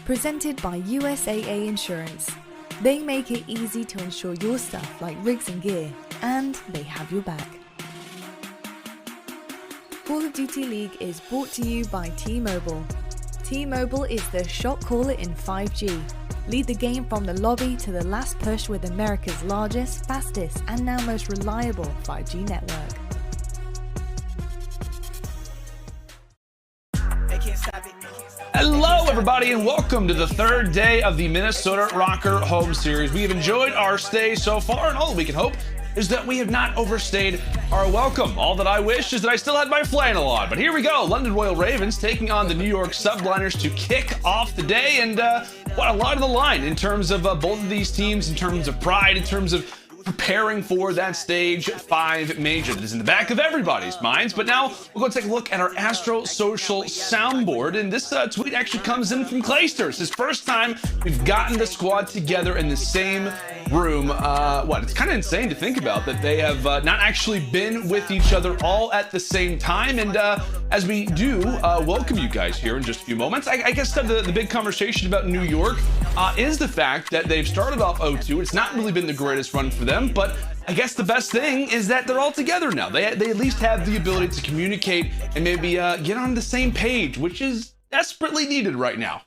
presented by USAA Insurance. They make it easy to insure your stuff like rigs and gear, and they have your back. Call of Duty League is brought to you by T-Mobile. T-Mobile is the shot caller in 5G. Lead the game from the lobby to the last push with America's largest, fastest, and now most reliable 5G network. Hello everybody and welcome to the third day of the Minnesota Røkkr home series. We have enjoyed our stay so far, and all that we can hope is that we have not overstayed our welcome. All that I wish is that I still had my flannel on. But here we go, London Royal Ravens taking on the New York Subliners to kick off the day, and what a lot of the line in terms of both of these teams, in terms of pride, in terms of preparing for that stage 5 major that is in the back of everybody's minds. But now we're going to take a look at our Astro Social soundboard, and this tweet actually comes in from Clayster. It's his first time we've gotten the squad together in the same room. It's kind of insane to think about that they have not actually been with each other all at the same time. And as we do welcome you guys here in just a few moments, I guess the big conversation about New York is the fact that they've started off 0-2. It's not really been the greatest run for them, but I guess the best thing is that they're all together now. They at least have the ability to communicate and maybe get on the same page, which is desperately needed right now.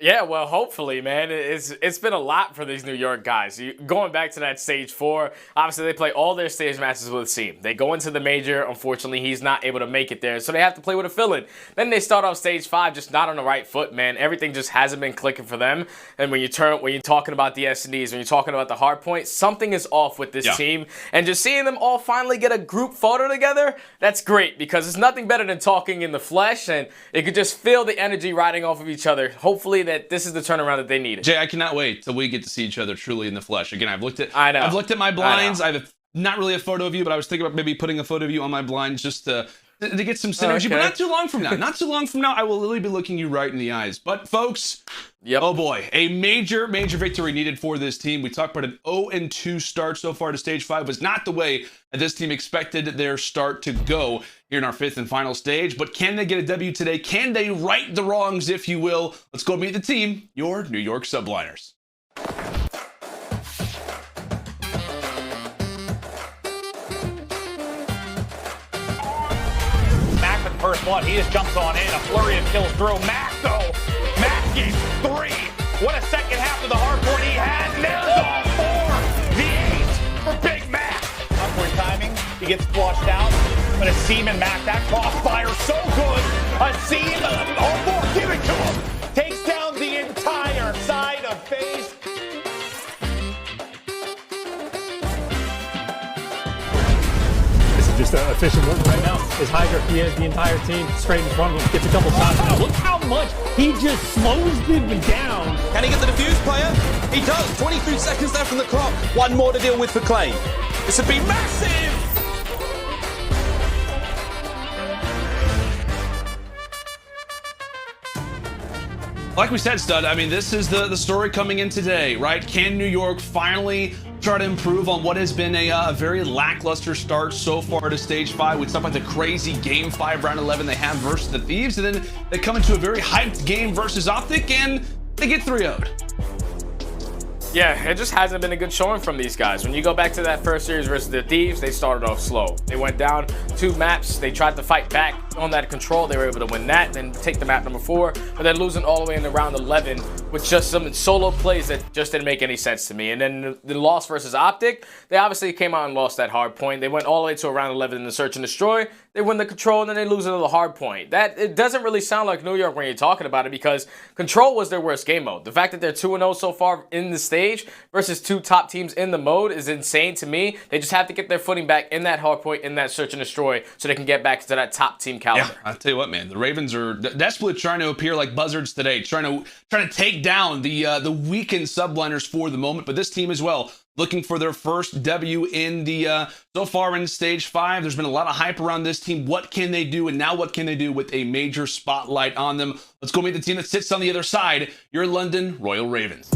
Yeah, well, hopefully, man. It's been a lot for these New York guys. Going back to that stage 4, obviously they play all their stage matches with Asim. They go into the major. Unfortunately, he's not able to make it there, so they have to play with a fill-in. Then they start off stage 5 just not on the right foot, man. Everything just hasn't been clicking for them. And when you're talking about the S&Ds, when you're talking about the hard point, something is off with this team. And just seeing them all finally get a group photo together, that's great, because it's nothing better than talking in the flesh, and you could just feel the energy riding off of each other. Hopefully that this is the turnaround that they needed. Jay, I cannot wait till we get to see each other truly in the flesh. Again, I've looked at my blinds. I have not really a photo of you, but I was thinking about maybe putting a photo of you on my blinds just to get some synergy. Okay. But not too long from now. Not too long from now, I will literally be looking you right in the eyes. But folks, oh boy, a major victory needed for this team. We talked about an 0-2 start so far to stage 5. Was not the way that this team expected their start to go here in our 5th and final stage. But can they get a W today? Can they right the wrongs, if you will? Let's go meet the team, your New York Subliners. Mack with the first blood. He just jumps on in. A flurry of kills through. Mack, though. Mack gets 3. What a second half of the hard point he had. Nails all 4. The 8 for Big Mack. Upward timing. He gets flushed out. But Asim and Mack, that crossfire so good. Asim, give it to him. Takes down the entire side of FaZe. Just efficient work right now. Is HyDra, he has the entire team straight in front of him, gets a couple shots. Now look how much he just slows them down. Can he get the defuse, player? He does. 23 seconds left on the clock. One more to deal with for Clay. This would be massive. Like we said, Stud, I mean, this is the story coming in today, right? Can New York finally try to improve on what has been a very lackluster start so far to stage 5? We talk about the crazy game 5 round 11 they have versus the Thieves, and then they come into a very hyped game versus OpTic, and they get 3-0'd. Yeah, it just hasn't been a good showing from these guys. When you go back to that first series versus the Thieves, they started off slow. They went down 2 maps. They tried to fight back on that control. They were able to win that, then take the map number 4, but then losing all the way into round 11 with just some solo plays that just didn't make any sense to me. And then the loss versus OpTic, they obviously came out and lost that hard point. They went all the way to round 11 in the search and destroy. They win the control, and then they lose into the hard point. It doesn't really sound like New York when you're talking about it, because control was their worst game mode. The fact that they're 2-0 so far in the stage versus 2 top teams in the mode is insane to me. They just have to get their footing back in that hard point, in that search and destroy, so they can get back to that top team caliber. Yeah, I'll tell you what, man. The Ravens are desperately trying to appear like buzzards today, trying to take down the weakened Subliners for the moment. But this team as well, looking for their first W in the so far in stage 5. There's been a lot of hype around this team. What can they do? And now what can they do with a major spotlight on them? Let's go meet the team that sits on the other side, your London Royal Ravens.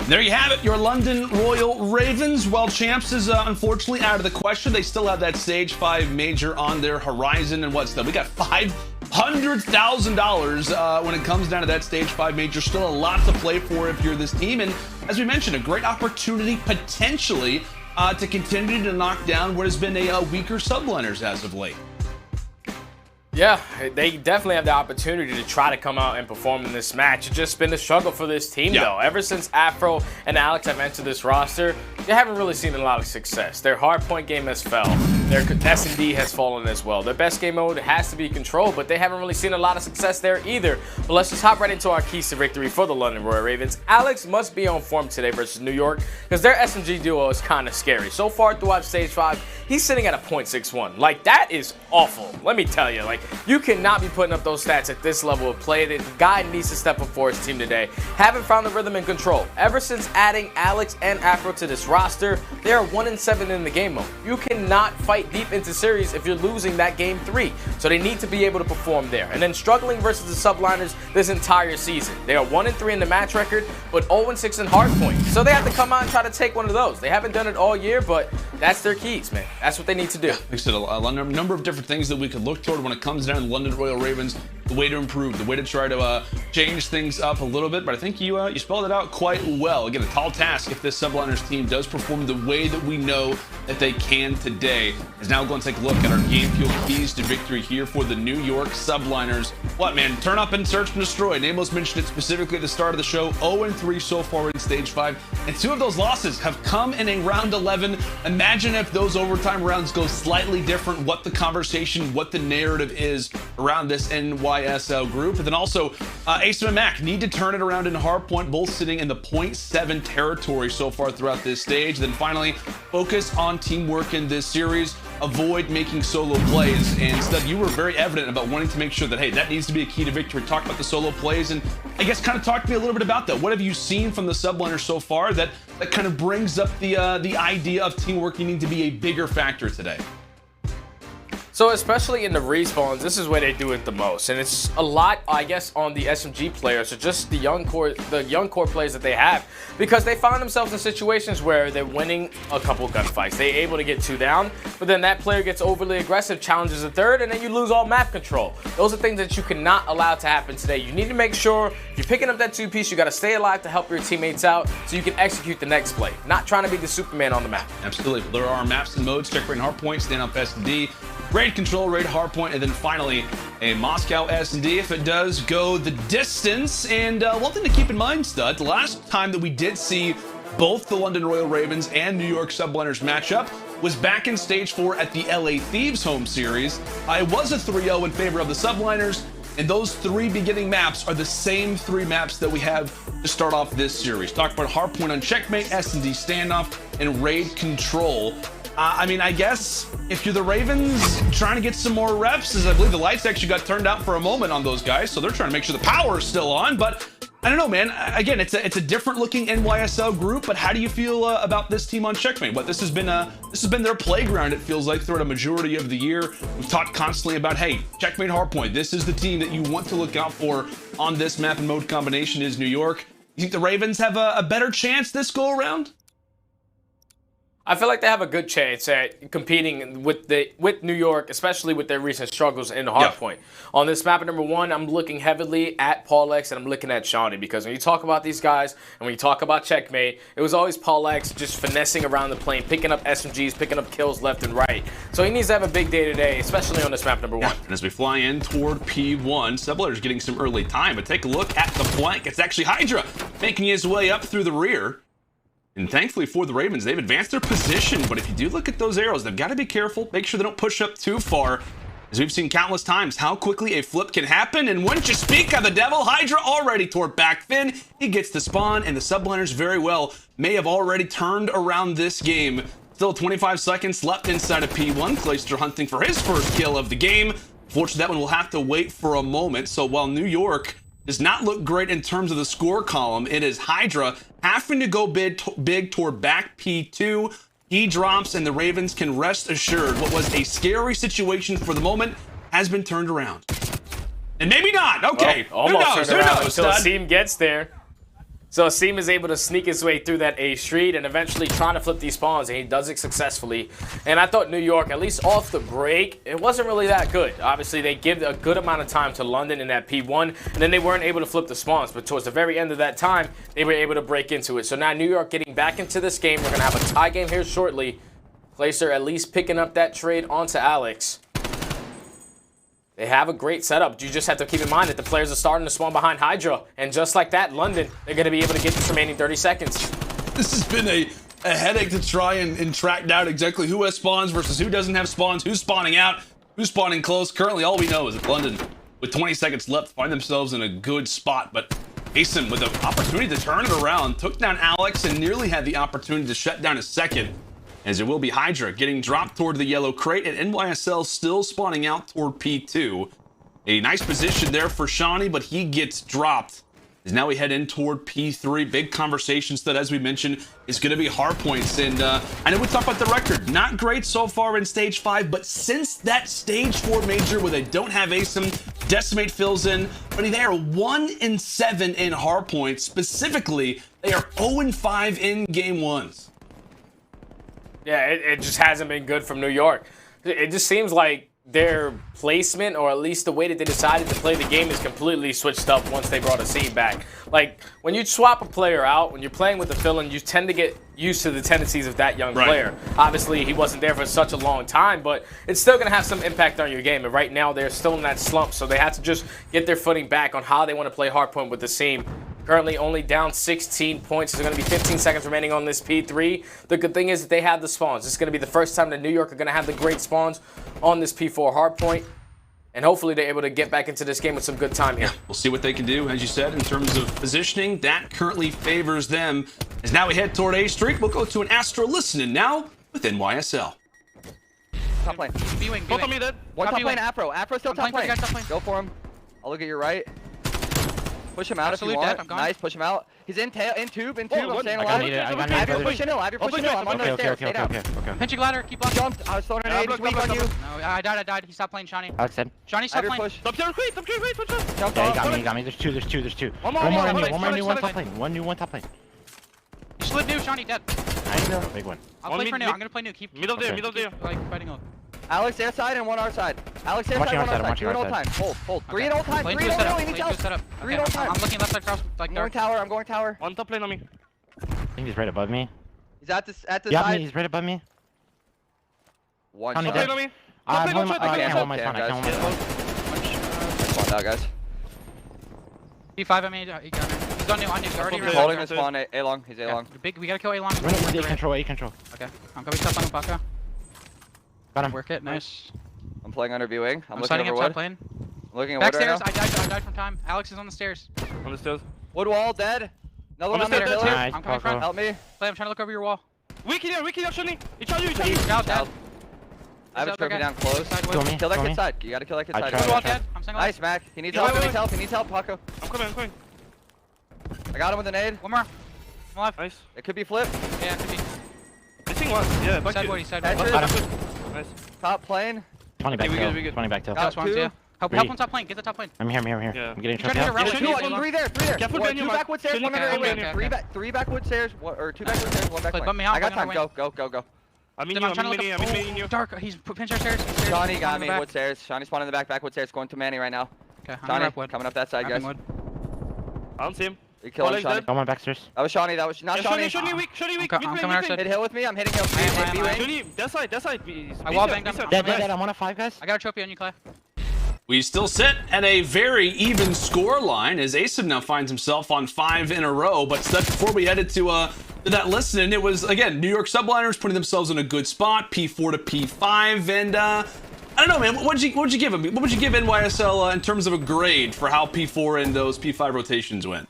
There you have it, your London Royal Ravens. Well, champs is unfortunately out of the question. They still have that Stage 5 major on their horizon. And what's that? We got $500,000 when it comes down to that Stage 5 major. Still a lot to play for if you're this team. And as we mentioned, a great opportunity potentially to continue to knock down what has been a weaker Subliners as of late. Yeah, they definitely have the opportunity to try to come out and perform in this match. It's just been a struggle for this team, though. Ever since Afro and Alexx have entered this roster, they haven't really seen a lot of success. Their hardpoint game has fell. Their S&D has fallen as well. Their best game mode has to be control, but they haven't really seen a lot of success there either. But let's just hop right into our keys to victory for the London Royal Ravens. Alexx must be on form today versus New York because their SMG duo is kind of scary. So far throughout Stage 5, he's sitting at a .61. Like, that is awful. Let me tell you, like, you cannot be putting up those stats at this level of play. The guy needs to step up for his team today. Haven't found the rhythm and control. Ever since adding Alexx and Afro to this roster, they are 1-7 in the game mode. You cannot fight deep into series if you're losing that game 3. So they need to be able to perform there. And then struggling versus the Subliners this entire season. They are 1-3 in the match record, but 0-6 in hardpoint. So they have to come out and try to take one of those. They haven't done it all year, but that's their keys, man. That's what they need to do. Like I said, a number of different things that we could look toward when it comes down to the London Royal Ravens, the way to improve, the way to try to change things up a little bit, but I think you spelled it out quite well. Again, a tall task if this Subliners team does perform the way that we know that they can today. Is now going to take a look at our game fuel keys to victory here for the New York Subliners. What, man? Turn up and search and destroy. Nameless mentioned it specifically at the start of the show. 0-3 so far in Stage 5, and 2 of those losses have come in a round 11. Imagine if those overtime rounds go slightly different, what the conversation, what the narrative is around this NYSL group. And then also Asim and Mack need to turn it around in hardpoint, both sitting in the .7 territory so far throughout this stage. Then finally focus on teamwork in this series, avoid making solo plays. And Stud, you were very evident about wanting to make sure that, hey, that needs to be a key to victory. Talk about the solo plays, and I guess kind of talk to me a little bit about that. What have you seen from the Subliners so far that kind of brings up the idea of teamwork needing to be a bigger factor today? So especially in the respawns, this is where they do it the most, and it's a lot, I guess, on the SMG players, or just the young core players that they have, because they find themselves in situations where they're winning a couple gunfights. They're able to get 2 down, but then that player gets overly aggressive, challenges a 3rd, and then you lose all map control. Those are things that you cannot allow to happen today. You need to make sure if you're picking up that 2-piece, you got to stay alive to help your teammates out so you can execute the next play. Not trying to be the Superman on the map. Absolutely. There are maps and modes, check rate and hardpoint, stand up S&D, raid control, raid hardpoint, and then finally a Moscow S&D if it does go the distance. And one thing to keep in mind, Stud, the last time that we did see both the London Royal Ravens and New York Subliners match up was back in Stage 4 at the LA Thieves home series. It was a 3-0 in favor of the Subliners, and those 3 beginning maps are the same 3 maps that we have to start off this series. Talk about hardpoint on checkmate, S&D standoff, and raid control. I mean, I guess if you're the Ravens trying to get some more reps, as I believe the lights actually got turned out for a moment on those guys, so they're trying to make sure the power is still on. But I don't know, man. Again, it's a different looking NYSL group, but how do you feel about this team on checkmate? What, this has been their playground, it feels like, throughout a majority of the year. We've talked constantly about, hey, checkmate hardpoint. This is the team that you want to look out for on this map and mode combination is New York. You think the Ravens have a better chance this go around? I feel like they have a good chance at competing with New York, especially with their recent struggles in the hardpoint. On this map number 1, I'm looking heavily at PaulEhx and I'm looking at Seany, because when you talk about these guys and when you talk about checkmate, it was always PaulEhx just finessing around the plane, picking up SMGs, picking up kills left and right. So he needs to have a big day today, especially on this map number 1. And as we fly in toward P1, Subliners getting some early time, but take a look at the flank. It's actually HyDra making his way up through the rear. And thankfully for the Ravens, they've advanced their position, but if you do look at those arrows, they've got to be careful, make sure they don't push up too far, as we've seen countless times how quickly a flip can happen. And wouldn't you speak of the devil, HyDra already toward back fin. He gets the spawn, and the Subliners very well may have already turned around this game. Still 25 seconds left inside of P1. Clayster hunting for his first kill of the game. Fortunately, that one will have to wait for a moment. So while New York does not look great in terms of the score column, it is HyDra having to go big toward back P2. He drops, and the Ravens can rest assured what was a scary situation for the moment has been turned around. And maybe not. Okay. Well, almost who knows? turned around until Asim gets there. So Asim is able to sneak his way through that A street and eventually trying to flip these spawns, and he does it successfully. And I thought New York, at least off the break, it wasn't really that good. Obviously, they give a good amount of time to London in that P1, and then they weren't able to flip the spawns. But towards the very end of that time, they were able to break into it. So now New York getting back into this game. We're going to have a tie game here shortly. Clayster at least picking up that trade onto Alexx. They have a great setup. You just have to keep in mind that the players are starting to spawn behind HyDra. And just like that, London, they're going to be able to get this remaining 30 seconds. This has been a headache to try and track down exactly who has spawns versus who doesn't have spawns, who's spawning out, who's spawning close. Currently, all we know is that London, with 20 seconds left, find themselves in a good spot. But Asim, with the opportunity to turn it around, took down Alexx and nearly had the opportunity to shut down a second. As it will be HyDra getting dropped toward the yellow crate, and NYSL still spawning out toward P2. A nice position there for Seany, but he gets dropped. As now we head in toward P3. Big conversations that, as we mentioned, is going to be hard points. And I know we talked about the record. Not great so far in Stage 5, but since that Stage 4 major where they don't have Asim, Decimate fills in, but they are 1-7 in hard points. Specifically, they are 0-5 in Game 1s. Yeah, it just hasn't been good from New York. It just seems like their placement, or at least the way that they decided to play the game, is completely switched up once they brought Asim back. Like, when you swap a player out, when you're playing with the fill-in, you tend to get used to the tendencies of that young player. Obviously, he wasn't there for such a long time, but it's still going to have some impact on your game. And right now, they're still in that slump, so they have to just get their footing back on how they want to play hardpoint with Asim. Currently only down 16 points. There's going to be 15 seconds remaining on this P3. The good thing is that they have the spawns. It's going to be the first time that New York are going to have the great spawns on this P4 hardpoint. And hopefully they're able to get back into this game with some good time here. We'll see what they can do, as you said, in terms of positioning. That currently favors them. As now we head toward A Street, we'll go to an Astro listening now with NYSL. Top lane. B-wing. Both on me, dead. One top lane, Afro. Afro still top lane. Go for him. I'll look at your right. Push him out if you want. Nice, push him out. He's in tail, in tube. I'm staying alive. I have your push in hill. I'm on the stairs. Stay down. Pinching ladder, keep blocking. Jumped. I was throwing an aid. He's weak on you. No, I died. He stopped playing Seany. Alex dead. Seany stopped playing. Push. Stop there, wait. Jumped Yeah, off. he got me. There's two. One One more new, one top lane. One top lane. He slid new, Seany dead. Nice, big one. I'll play for new. I'm gonna play new. Keep Middle there. like fighting up. Alex their side and one our side. Alex their side, one our side. 3 at all time. Hold. 3 at all time. 3 at all time. He needs help. 3 at all time. I'm looking left side cross. Like I'm going tower. One top lane on me. I think he's right above me. He's at the Yeah, side. he's right above me. One Seany shot. dead. Top lane on me. I Top lane, can't hold my spawn. I can't hold my spawn. Spawned out, guys. P5 I made. He got me. He's on new. Already Okay. Holding the spawn. A long. He's A long. Big. We gotta kill A long. A control. Okay. I'm coming top on Baka. Got him. Work it. Nice. I'm playing under viewing. I'm looking starting over up wood. top lane. I'm looking at wood right now. Backstairs. I died from time. Alex is on the stairs. On the stairs. Wood wall dead. Another one on the Understood, pillar. Nice, I'm coming front. Help me. Play. I'm trying to look over your wall. Weak here, Seany. He charged you. Now dead. I have a trophy down close. Kill me. Kill that kid side. You gotta kill that kid I side. tried. Good wall dead. I'm single. Nice, Mack. He needs Yeah, help. wait, He needs help. He needs help, Paco. I'm coming. I got him with a nade. One more. I'm alive. Nice. It could be flip. Yeah, it could be. Missing one. Yeah, back Side wood. you. Side Headshot. wood. Got him. Nice. Top plane. 20 back we tail. good. 20 back tail. Got Swamps, two. yeah. Help on top lane. Get the top lane. I'm here. Yeah. I'm getting Try trapped to out. get around. Two, three there. Careful, One, Daniel, two Mack. backwood stairs, one Okay, under okay, A-wing. okay. Three backwood stairs, or two backwood stairs, one back Play, lane. put me out, I got I'm time. gonna Go. I'm in Tim, you, I'm trying to look I'm in you. Dark. He's pinching our stairs. Seany got me, wood stairs. Seany spawned in the backwood stairs, going to Manny right now. Okay, I'm gonna Seany wrap wood. coming up that side, guys. Wood. I don't see him. You killed PaulEhx Seany. dead. Got one backstairs. That was Seany, that was not Seany. Seany weak. I'm coming our side. Hit hill with me, I'm hitting hill. I am. B-wing. Seany, that side. I wall banged him. Dead. I'm on a 5, guys. I got a trophy on you, Clay. We still sit at a very even score line as Asim now finds himself on 5 in a row. But that's before we headed to that listen. It was, again, New York Subliners putting themselves in a good spot, P4 to P5. And I don't know, man, what'd you give him? What would you give NYSL in terms of a grade for how P4 and those P5 rotations went?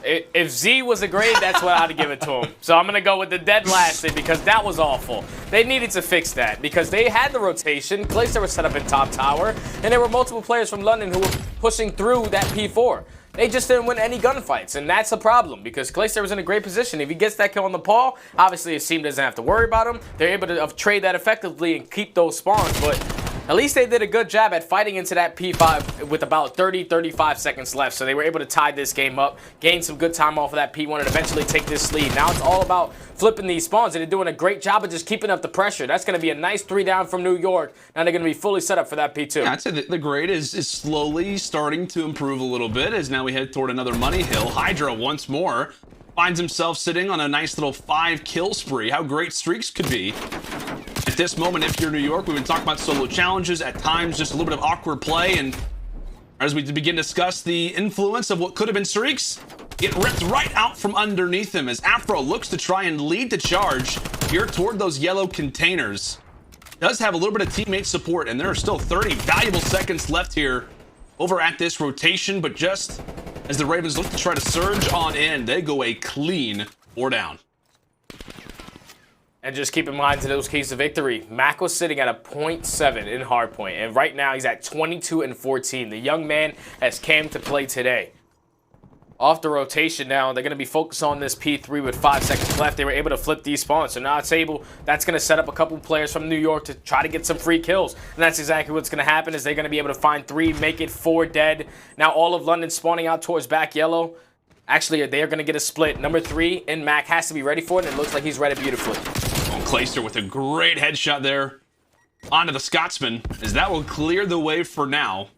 If Z was a grade, that's what I'd give it to him. So I'm going to go with the dead last thing because that was awful. They needed to fix that because they had the rotation. Clayster was set up in top tower, and there were multiple players from London who were pushing through that P4. They just didn't win any gunfights, and that's a problem because Clayster was in a great position. If he gets that kill on the Paul, obviously Asim doesn't have to worry about him. They're able to trade that effectively and keep those spawns, but At least they did a good job at fighting into that P5 with about 30-35 seconds left. So they were able to tie this game up, gain some good time off of that P1, and eventually take this lead. Now it's all about flipping these spawns, and they're doing a great job of just keeping up the pressure. That's going to be a nice 3 down from New York. Now they're going to be fully set up for that P2. Yeah, I'd say the grade is slowly starting to improve a little bit as now we head toward another money hill. HyDra once more finds himself sitting on a nice little 5-kill spree. How great streaks could be. At this moment, if you're New York, we've been talking about solo challenges, at times just a little bit of awkward play, and as we begin to discuss the influence of what could have been streaks, it ripped right out from underneath him as Afro looks to try and lead the charge here toward those yellow containers. Does have a little bit of teammate support, and there are still 30 valuable seconds left here over at this rotation, but just as the Ravens look to try to surge on in, they go a clean 4 down. And just keep in mind to those keys to victory, Mack was sitting at a 0.7 in hardpoint, and right now he's at 22-14. The young man has came to play today. Off the rotation now, they're going to be focused on this P3 with 5 seconds left. They were able to flip these spawns, so now that's going to set up a couple players from New York to try to get some free kills. And that's exactly what's going to happen, is they're going to be able to find 3, make it 4 dead. Now all of London spawning out towards back yellow. Actually, they are going to get a split. Number 3 and Mack has to be ready for it, and it looks like he's ready beautifully. Clayster with a great headshot there onto the Scotsman, as that will clear the way for now.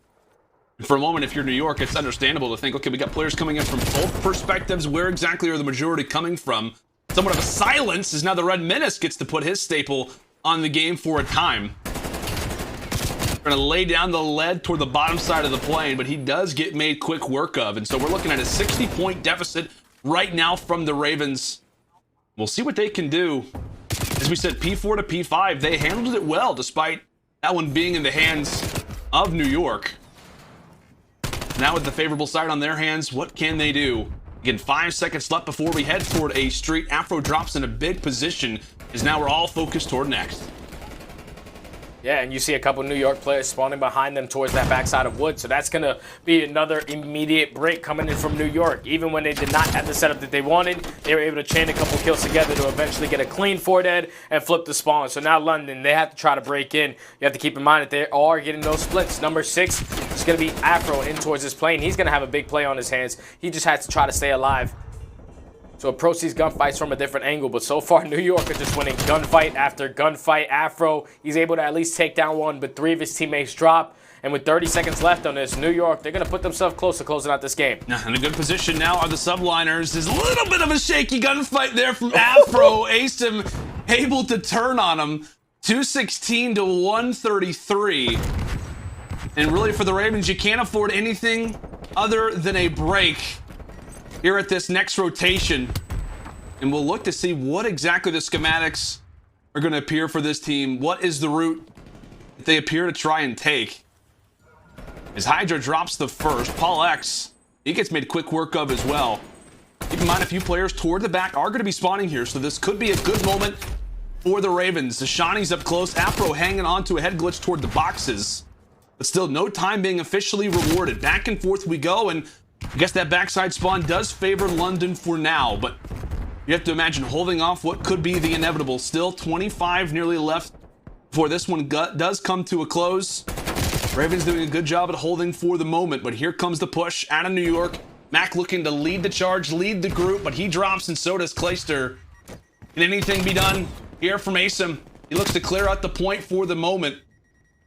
And for a moment, if you're New York, it's understandable to think, okay, we got players coming in from both perspectives. Where exactly are the majority coming from? Somewhat of a silence, as now the Red Menace gets to put his staple on the game for a time. Going to lay down the lead toward the bottom side of the plane, but he does get made quick work of. And so we're looking at a 60-point deficit right now from the Ravens. We'll see what they can do. As we said, P4 to P5, they handled it well, despite that one being in the hands of New York. Now with the favorable side on their hands, what can they do? Again, 5 seconds left before we head toward a street. Afro drops in a big position, as now we're all focused toward next. Yeah, and you see a couple New York players spawning behind them towards that backside of wood. So that's going to be another immediate break coming in from New York. Even when they did not have the setup that they wanted, they were able to chain a couple kills together to eventually get a clean 4 dead and flip the spawn. So now London, they have to try to break in. You have to keep in mind that they are getting those splits. Number 6 is going to be Afro in towards his plane. He's going to have a big play on his hands. He just has to try to stay alive. So approach these gunfights from a different angle, but so far New York are just winning gunfight after gunfight. Afro, he's able to at least take down 1, but 3 of his teammates drop. And with 30 seconds left on this, New York, they're going to put themselves close to closing out this game. In a good position now are the Subliners. There's a little bit of a shaky gunfight there from Afro. Asim able to turn on him. 216 to 133. And really for the Ravens, you can't afford anything other than a break here at this next rotation, and we'll look to see what exactly the schematics are going to appear for this team. What is the route that they appear to try and take? As HyDra drops the first, PaulEhx, he gets made quick work of as well. Keep in mind, a few players toward the back are going to be spawning here, so this could be a good moment for the Ravens. The Shawnee's up close, Afro hanging on to a head glitch toward the boxes, but still no time being officially rewarded. Back and forth we go, and I guess that backside spawn does favor London for now, but you have to imagine holding off what could be the inevitable. Still 25 nearly left before this one does come to a close. Ravens doing a good job at holding for the moment, but here comes the push out of New York. Mack looking to lead the charge, lead the group, but he drops and so does Clayster. Can anything be done here from Asim? He looks to clear out the point for the moment.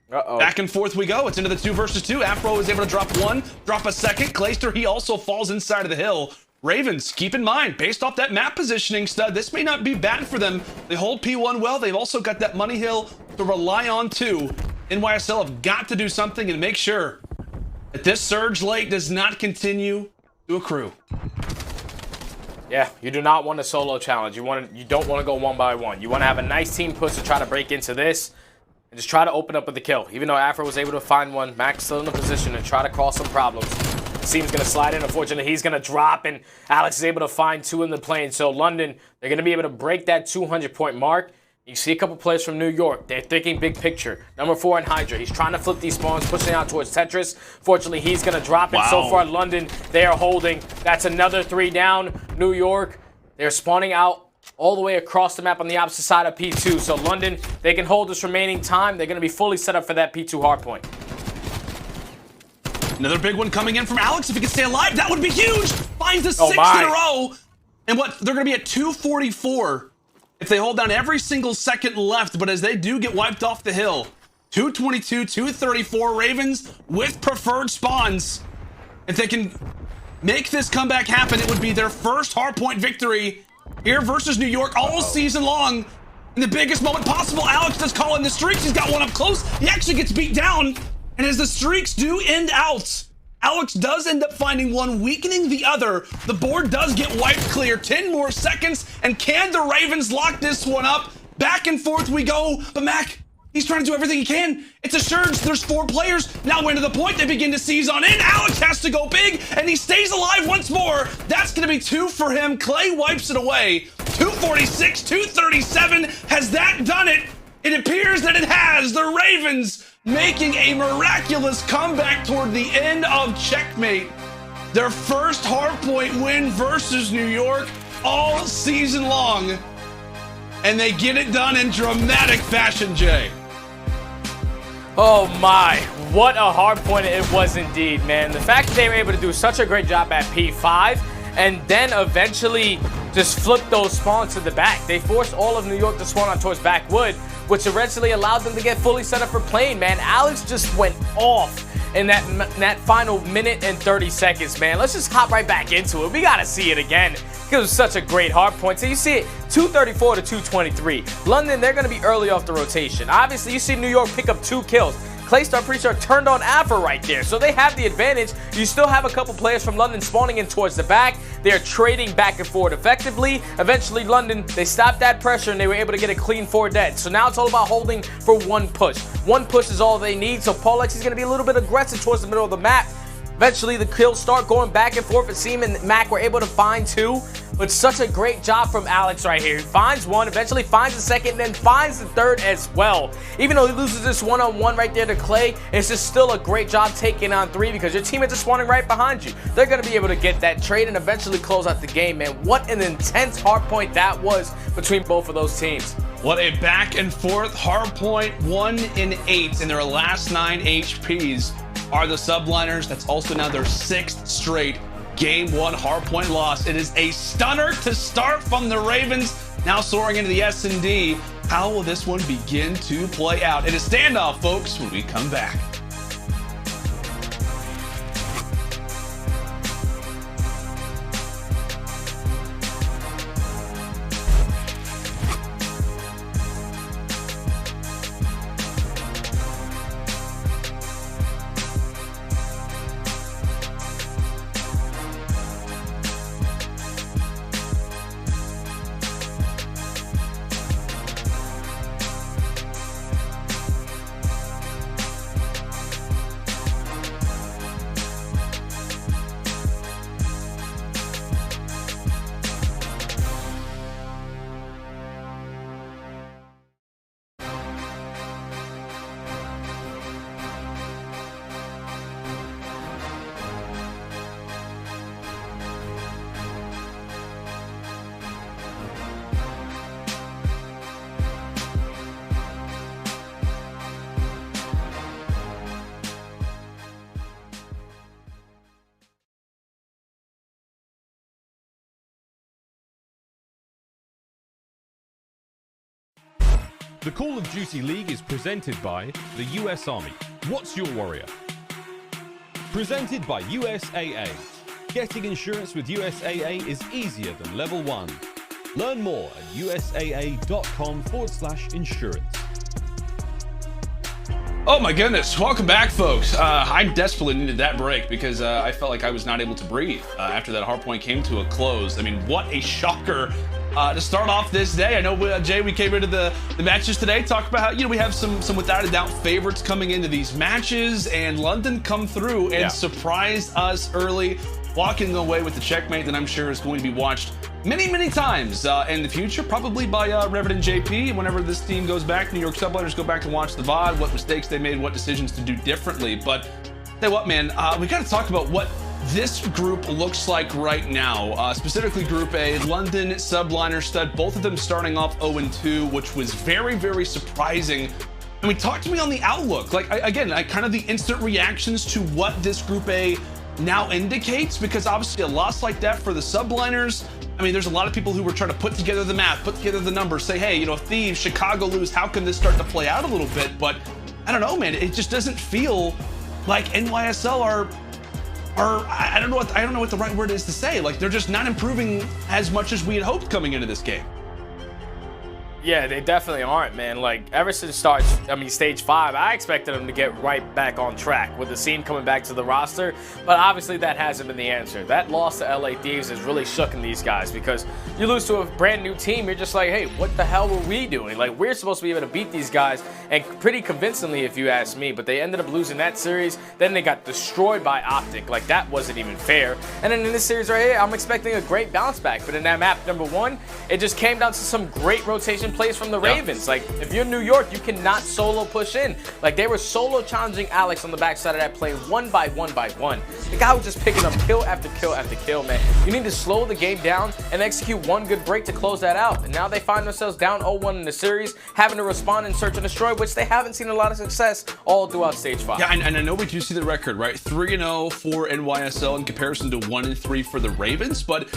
Back and forth we go. It's into the 2 versus 2. Afro is able to drop 1, drop a second. Clayster, he also falls inside of the hill. Ravens, keep in mind, based off that map positioning stud, this may not be bad for them. They hold P1 well. They've also got that money hill to rely on too. NYSL have got to do something and make sure that this surge late does not continue to accrue. Yeah, you do not want a solo challenge. You don't want to go 1 by 1. You want to have a nice team push to try to break into this. And just try to open up with the kill. Even though Afro was able to find one, Mack's still in a position to try to cause some problems. Asim's going to slide in. Unfortunately, he's going to drop, and Alexx is able to find 2 in the plane. So London, they're going to be able to break that 200-point mark. You see a couple players from New York. They're thinking big picture. Number 4 in HyDra. He's trying to flip these spawns, pushing out towards Tetris. Fortunately, he's going to drop it. Wow. So far, London, they are holding. That's another 3 down. New York, they're spawning out all the way across the map on the opposite side of P2. So London, they can hold this remaining time. They're going to be fully set up for that P2 hardpoint. Another big one coming in from Alexx. If he can stay alive, that would be huge. Finds the 6th in a row. And what, they're going to be at 244 if they hold down every single second left. But as they do get wiped off the hill, 222, 234 Ravens with preferred spawns. If they can make this comeback happen, it would be their first hardpoint victory here versus New York all season long. In the biggest moment possible, Alexx does call in the streaks. He's got one up close. He actually gets beat down. And as the streaks do end out, Alexx does end up finding one, weakening the other. The board does get wiped clear. 10 more seconds. And can the Ravens lock this one up? Back and forth we go. But Mack, he's trying to do everything he can. It's a surge. There's 4 players. Now into the point. They begin to seize on in. Alexx has to go big, and he stays alive once more. That's going to be 2 for him. Clay wipes it away. 246, 237. Has that done it? It appears that it has. The Ravens making a miraculous comeback toward the end of Checkmate. Their first hardpoint win versus New York all season long. And they get it done in dramatic fashion, Jay. Oh my, what a hard point it was indeed, man. The fact that they were able to do such a great job at P5 and then eventually just flip those spawns to the back. They forced all of New York to spawn on towards backwood, which eventually allowed them to get fully set up for playing, man. Alexx just went off in that final minute and 30 seconds, man. Let's just hop right back into it. We got to see it again because it was such a great hard point. So you see it, 234 to 223. London, they're going to be early off the rotation. Obviously, you see New York pick up 2 kills. Clayster, I'm pretty sure, turned on Afro right there. So they have the advantage. You still have a couple players from London spawning in towards the back. They're trading back and forth effectively. Eventually, London, they stopped that pressure and they were able to get a clean 4 dead. So now it's all about holding for 1 push. 1 push is all they need. So PaulEhx is going to be a little bit aggressive towards the middle of the map. Eventually, the kills start going back and forth. Asim and Mack were able to find 2. But such a great job from Alexx right here. He finds 1, eventually finds the 2nd, and then finds the 3rd as well. Even though he loses this one-on-1 right there to Clay, it's just still a great job taking on 3 because your teammates are spawning right behind you. They're going to be able to get that trade and eventually close out the game, man. What an intense hardpoint that was between both of those teams. What a back and forth hardpoint. 1 in 8 in their last 9 HPs are the Subliners. That's also now their 6th straight Game 1 hardpoint loss. It is a stunner to start from the Ravens, now soaring into the S&D. How will this one begin to play out? It is standoff, folks, when we come back. The Call of Duty League is presented by the US Army. What's your warrior? Presented by USAA. Getting insurance with USAA is easier than level 1. Learn more at usaa.com/insurance. Oh my goodness, welcome back, folks. I desperately needed that break because I felt like I was not able to breathe after that hardpoint came to a close. I mean, what a shocker to start off this day. I know, Jay, we came into the matches today, talked about how, you know, we have some without a doubt favorites coming into these matches, and London come through and surprised us early, walking away with the checkmate that I'm sure is going to be watched many, many times in the future, probably by Røkkr and JP. Whenever this team goes back, New York Subliners go back and watch the VOD, what mistakes they made, what decisions to do differently. But tell you what, man, we got to talk about what this group looks like right now, specifically Group A, London, Subliners, Stud, both of them starting off 0-2, which was very, very surprising. I mean, talk to me on the outlook. Like, again, kind of the instant reactions to what this Group A now indicates, because obviously a loss like that for the Subliners, I mean, there's a lot of people who were trying to put together the math, put together the numbers, say, hey, you know, Thieves, Chicago lose, how can this start to play out a little bit? But I don't know, man, it just doesn't feel like NYSL are I don't know what the right word is to say. Like, they're just not improving as much as we had hoped coming into this game. Yeah, they definitely aren't, man. Like, ever since stage 5, I expected them to get right back on track with the scene coming back to the roster, but obviously that hasn't been the answer. That loss to LA Thieves has really shooken these guys, because you lose to a brand new team, you're just like, hey, what the hell were we doing? Like, we're supposed to be able to beat these guys, and pretty convincingly if you ask me, but they ended up losing that series, then they got destroyed by OpTic. Like, that wasn't even fair. And then in this series right here, I'm expecting a great bounce back, but in that map, number 1, it just came down to some great rotation plays from the Ravens. Like, if you're New York, you cannot solo push in. Like, they were solo challenging Alexx on the backside of that play one by one. The guy was just picking up kill after kill after kill, man. You need to slow the game down and execute one good break to close that out. And now they find themselves down 0-1 in the series, having to respond and search and destroy, which they haven't seen a lot of success all throughout stage 5. Yeah, and I know we do see the record, right? 3-0 for NYSL in comparison to 1-3 for the Ravens, but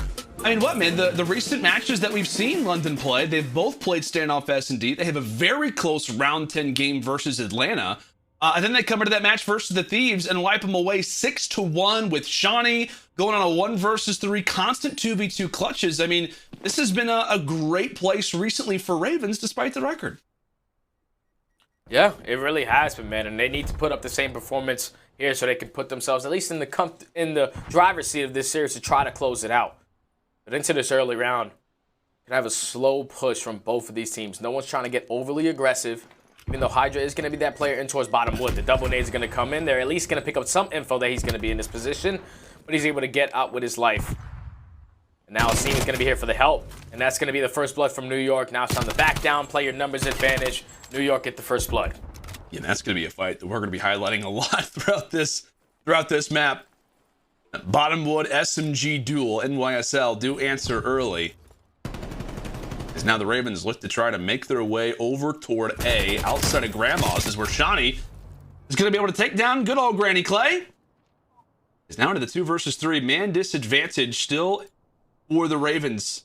I mean, what, man? The recent matches that we've seen London play, they've both played standoff S&D. They have a very close round 10 game versus Atlanta. And then they come into that match versus the Thieves and wipe them away 6-1 with Seany going on a 1 versus 3 constant 2v2 clutches. I mean, this has been a great place recently for Ravens despite the record. Yeah, it really has been, man. And they need to put up the same performance here so they can put themselves at least in the driver's seat of this series to try to close it out. But into this early round, you can have a slow push from both of these teams. No one's trying to get overly aggressive, even though HyDra is going to be that player in towards bottom wood. The double nade is going to come in. They're at least going to pick up some info that he's going to be in this position, but he's able to get out with his life. And now Asim is going to be here for the help, and that's going to be the first blood from New York. Now it's time to back down, play your numbers advantage. New York get the first blood. Yeah, that's going to be a fight that we're going to be highlighting a lot throughout this map. Bottom wood SMG duel. NYSL do answer early, as now the Ravens look to try to make their way over toward A outside of Grandma's, is where Seany is going to be able to take down good old Granny Clay. Is now into the 2 versus 3 man disadvantage still for the Ravens.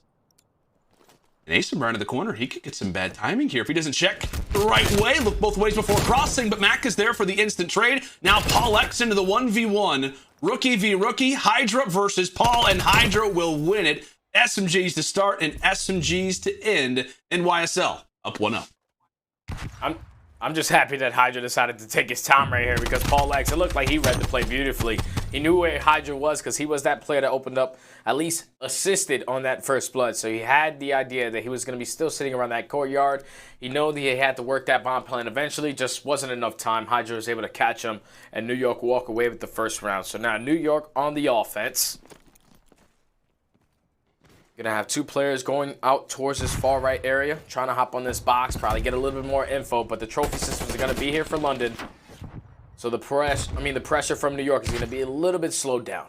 And Asim right in the corner, he could get some bad timing here if he doesn't check the right way. Look both ways before crossing, but Mack is there for the instant trade. Now PaulEhx into the 1v1. Rookie v rookie, HyDra versus Paul, and HyDra will win it. SMGs to start and SMGs to end. NYSL up 1-0. I'm just happy that HyDra decided to take his time right here, because PaulEhx, it looked like he read the play beautifully. He knew where HyDra was, because he was that player that opened up, at least assisted on that first blood. So he had the idea that he was going to be still sitting around that courtyard. He knew that he had to work that bomb plan eventually, just wasn't enough time. HyDra was able to catch him, and New York walk away with the first round. So now New York on the offense. Gonna have 2 players going out towards this far right area, trying to hop on this box, probably get a little bit more info, but the trophy systems are gonna be here for London. So the pressure from New York is gonna be a little bit slowed down.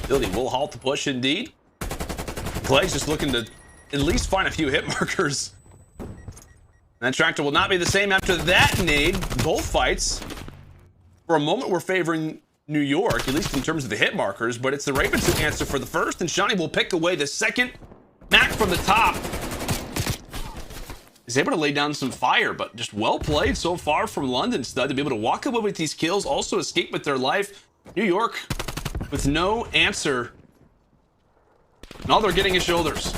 Billy will halt the push indeed. Clay's just looking to at least find a few hit markers. That tractor will not be the same after that nade. Both fights, for a moment, we're favoring New York, at least in terms of the hit markers, but it's the Ravens who answer for the first, and Seany will pick away the second. Mack from the top is able to lay down some fire, but just well played so far from London Stud to be able to walk away with these kills, also escape with their life. New York with no answer, and all they're getting is shoulders.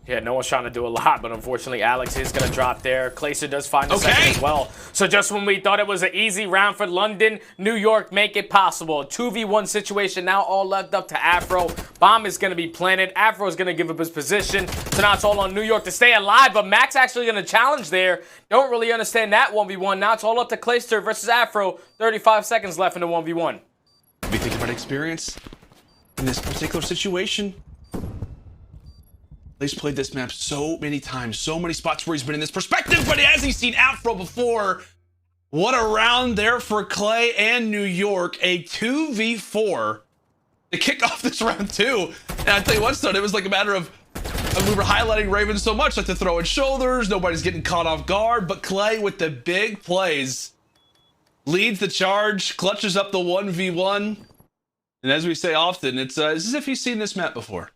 Yeah, no one's trying to do a lot, but unfortunately, Alexx is going to drop there. Clayster does find the second as well. So just when we thought it was an easy round for London, New York make it possible. 2v1 situation now all left up to Afro. Bomb is going to be planted. Afro is going to give up his position. So now it's all on New York to stay alive, but Mack's actually going to challenge there. Don't really understand that 1v1. Now it's all up to Clayster versus Afro. 35 seconds left in the 1v1. We think about experience in this particular situation. He's played this map so many times, so many spots where he's been in this perspective, but has he seen Afro before? What a round there for Clay and New York. A 2v4 to kick off this round 2. And I tell you what, son, it was like a matter of we were highlighting Raven so much, like to throw in shoulders, nobody's getting caught off guard, but Clay with the big plays leads the charge, clutches up the 1v1. And as we say often, it's as if he's seen this map before.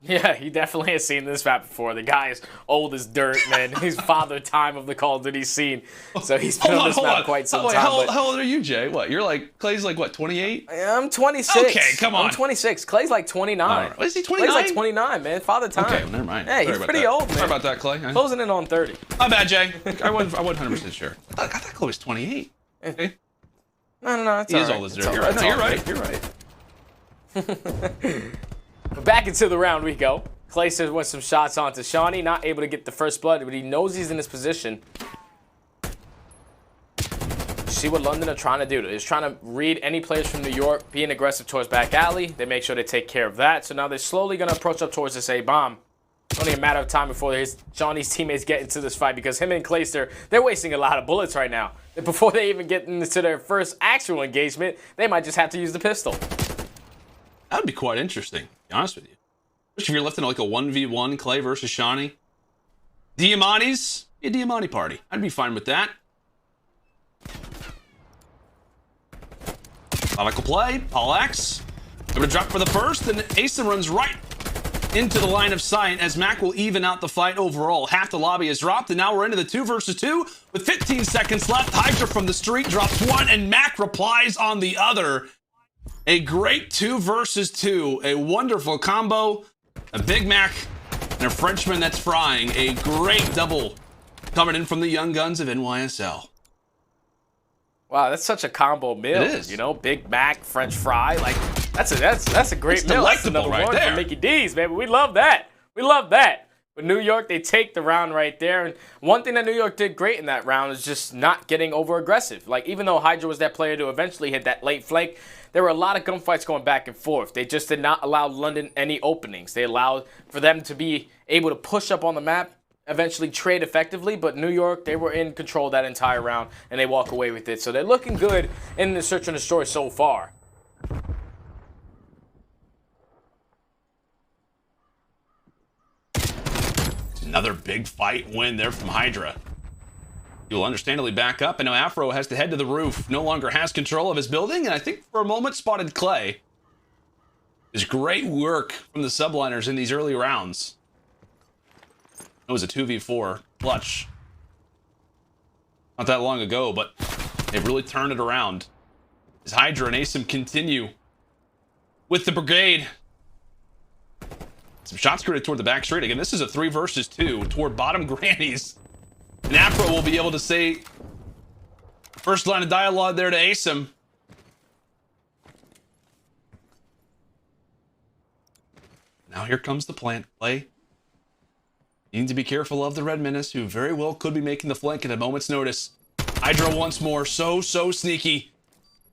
Yeah, he definitely has seen this map before. The guy is old as dirt, man. He's father time of the Call of Duty scene. So he's been on this map quite some time. How old are you, Jay? What? You're like, Clay's like, what, 28? I'm 26. Okay, come on. I'm 26. Clay's like 29. Is he 29? Clay's like 29, man. Father time. Okay, well, never mind. Hey, he's pretty old, man. Sorry about that, Clay. Closing in on 30. My bad, Jay. I wasn't 100% sure. I thought Clay was 28. Okay. No, it's he all is right. old as dirt. You're right. You're right. Back into the round we go. Clayster went some shots onto Seany, not able to get the first blood, but he knows he's in this position. See what London are trying to do. They're trying to read any players from New York being aggressive towards back alley. They make sure they take care of that. So now they're slowly going to approach up towards this A-bomb. It's only a matter of time before Seany's teammates get into this fight, because him and Clayster, they're wasting a lot of bullets right now. Before they even get into their first actual engagement, they might just have to use the pistol. That would be quite interesting, to be honest with you. Especially if you're left in like a 1v1, Clay versus Seany. Diamantes, a Diamante party. I'd be fine with that. Logical play, PaulEhx. Able to drop for the first, and Asim runs right into the line of sight as Mack will even out the fight overall. Half the lobby is dropped, and now we're into the 2 versus 2 with 15 seconds left. HyDra from the street drops one, and Mack replies on the other. A great 2 versus 2, a wonderful combo. A Big Mac and a Frenchman that's frying. A great double coming in from the young guns of NYSL. Wow, that's such a combo meal. It is. You know, Big Mac, French fry. Like, that's a great meal. That's another right one there. from Mickey D's, baby. We love that. We love that. But New York, they take the round right there. And one thing that New York did great in that round is just not getting over aggressive. Like, even though HyDra was that player to eventually hit that late flank, there were a lot of gunfights going back and forth. They just did not allow London any openings. They allowed for them to be able to push up on the map, eventually trade effectively, but New York, they were in control that entire round, and they walk away with it. So they're looking good in the search and destroy so far. Another big fight win there from HyDra. You'll understandably back up, and now Afro has to head to the roof. No longer has control of his building, and I think for a moment spotted Clay. There's great work from the Subliners in these early rounds. It was a 2v4 clutch not that long ago, but they've really turned it around as HyDra and Asim continue with the brigade. Some shots created toward the back straight. Again, this is a 3 versus 2 toward bottom grannies. And Afro will be able to say first line of dialogue there to Asim. Now here comes the plant play. You need to be careful of the Red Menace, who very well could be making the flank at a moment's notice. HyDra once more, so sneaky.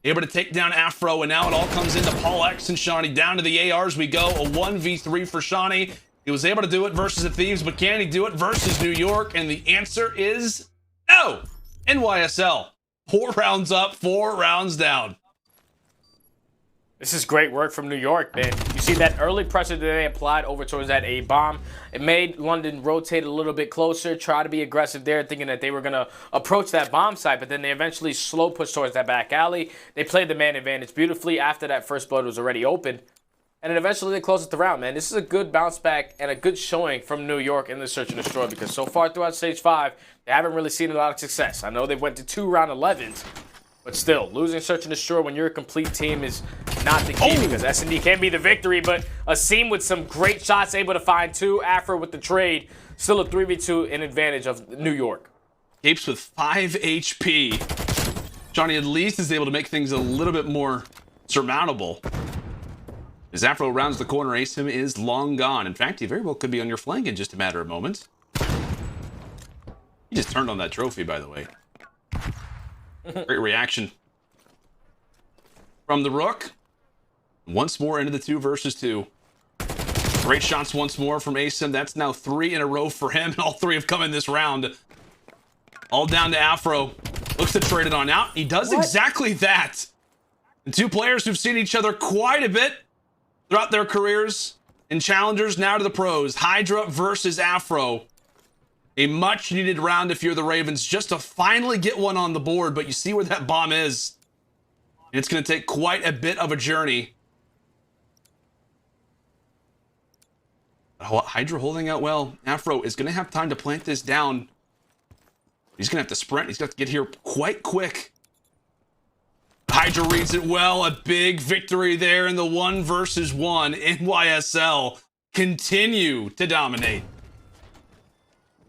Able to take down Afro, and now it all comes into PaulEhx and Seany. Down to the ARs we go, a 1v3 for Seany. He was able to do it versus the Thieves, but can he do it versus New York? And the answer is no. NYSL, 4 rounds up, 4 rounds down. This is great work from New York, man. You see that early pressure that they applied over towards that A-bomb. It made London rotate a little bit closer, try to be aggressive there, thinking that they were going to approach that bomb site, but then they eventually slow push towards that back alley. They played the man advantage beautifully after that first blood was already opened. And then eventually they closed the round, man. This is a good bounce back and a good showing from New York in the search and destroy, because so far throughout Stage 5, they haven't really seen a lot of success. I know they went to 2 round 11s, but still, losing search and destroy when you're a complete team is not the key, because S&D can be the victory, but Asim with some great shots, able to find 2. Afro with the trade, still a 3v2 in advantage of New York. Capes with 5 HP. Seany at least is able to make things a little bit more surmountable. As Afro rounds the corner, Asim is long gone. In fact, he very well could be on your flank in just a matter of moments. He just turned on that trophy, by the way. Great reaction from the Røkkr. Once more into the 2 versus 2. Great shots once more from Asim. That's now 3 in a row for him, and all 3 have come in this round. All down to Afro. Looks to trade it on out. He does exactly that. And two players who've seen each other quite a bit throughout their careers and challengers now to the pros. HyDra versus Afro. A much needed round if you're the Ravens just to finally get one on the board, but you see where that bomb is. And it's going to take quite a bit of a journey. HyDra holding out well. Afro is going to have time to plant this down. He's going to have to sprint. He's got to get here quite quick. HyDra reads it well. A big victory there in the 1 versus 1. NYSL continue to dominate.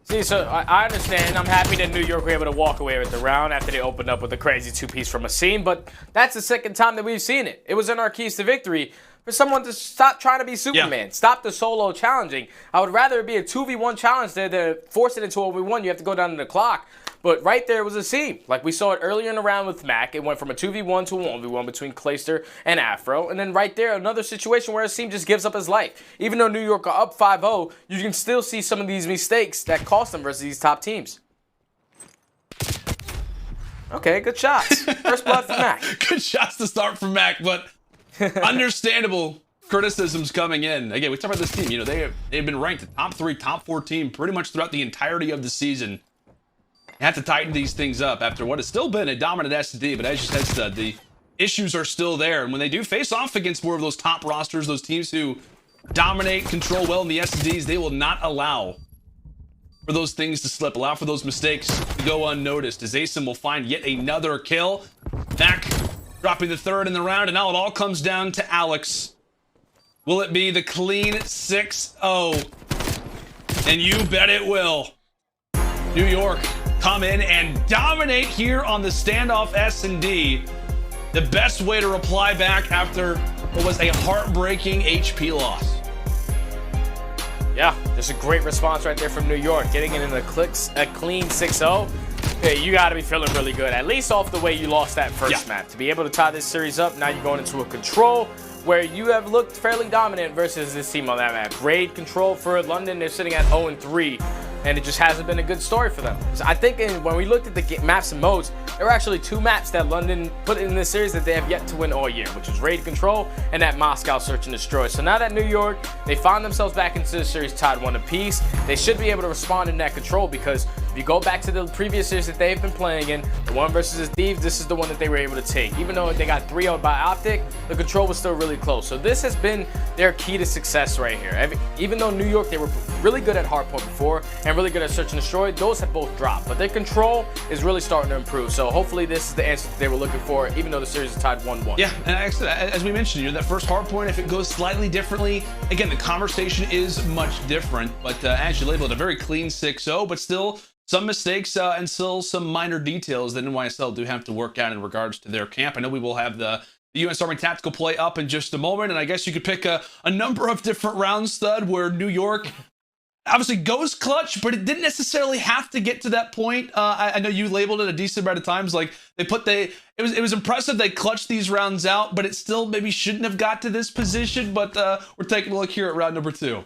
See, so I understand. I'm happy that New York were able to walk away with the round after they opened up with a crazy 2-piece from Asim, but that's the second time that we've seen it. It was in our keys to victory for someone to stop trying to be Superman. Stop the solo challenging. I would rather it be a 2v1 challenge than to force it into a 1v1. You have to go down to the clock. But right there was Asim. Like we saw it earlier in the round with Mack. It went from a 2v1 to a 1v1 between Clayster and Afro. And then right there, another situation where Asim just gives up his life. Even though New York are up 5-0, you can still see some of these mistakes that cost them versus these top teams. Okay, good shots. First blood for Mack. Good shots to start from Mack, but understandable criticisms coming in. Again, we talk about this team. You know, they've been ranked a top 3, top 4 team pretty much throughout the entirety of the season. You have to tighten these things up after what has still been a dominant SD, but as you said, the issues are still there. And when they do face off against more of those top rosters, those teams who dominate, control well in the SDs, they will not allow for those things to slip, allow for those mistakes to go unnoticed, as Asim will find yet another kill. Mack dropping the 3rd in the round, and now it all comes down to Alexx. Will it be the clean 6-0? And you bet it will. New York come in and dominate here on the standoff S&D. The best way to reply back after what was a heartbreaking HP loss. Yeah, just a great response right there from New York. Getting it in a clean 6-0. Hey, you got to be feeling really good, at least off the way you lost that first map. To be able to tie this series up, now you're going into a control where you have looked fairly dominant versus this team on that map. Raid control for London, they're sitting at 0-3. And it just hasn't been a good story for them. So I think when we looked at the maps and modes, there were actually 2 maps that London put in this series that they have yet to win all year, which is Raid Control and that Moscow Search and Destroy. So now that New York, they found themselves back into the series tied 1 apiece, they should be able to respond in that control, because if you go back to the previous series that they've been playing in, the 1 versus the Thieves, this is the one that they were able to take. Even though they got 3-0 by OpTic, the control was still really close. So this has been their key to success right here. Even though New York, they were really good at hardpoint before and really good at Search and Destroy, those have both dropped, but their control is really starting to improve. So hopefully this is the answer that they were looking for, even though the series is tied 1-1. Yeah, and as we mentioned, you know, that first hardpoint, if it goes slightly differently, again, the conversation is much different, but as you labeled, a very clean 6-0, but still some mistakes and still some minor details that NYSL do have to work out in regards to their camp. I know we will have the US Army Tactical play up in just a moment, and I guess you could pick a number of different rounds, Stud, where New York obviously goes clutch, but it didn't necessarily have to get to that point. I know you labeled it a decent amount of times. Like it was impressive they clutched these rounds out, but it still maybe shouldn't have got to this position. But we're taking a look here at round number 2.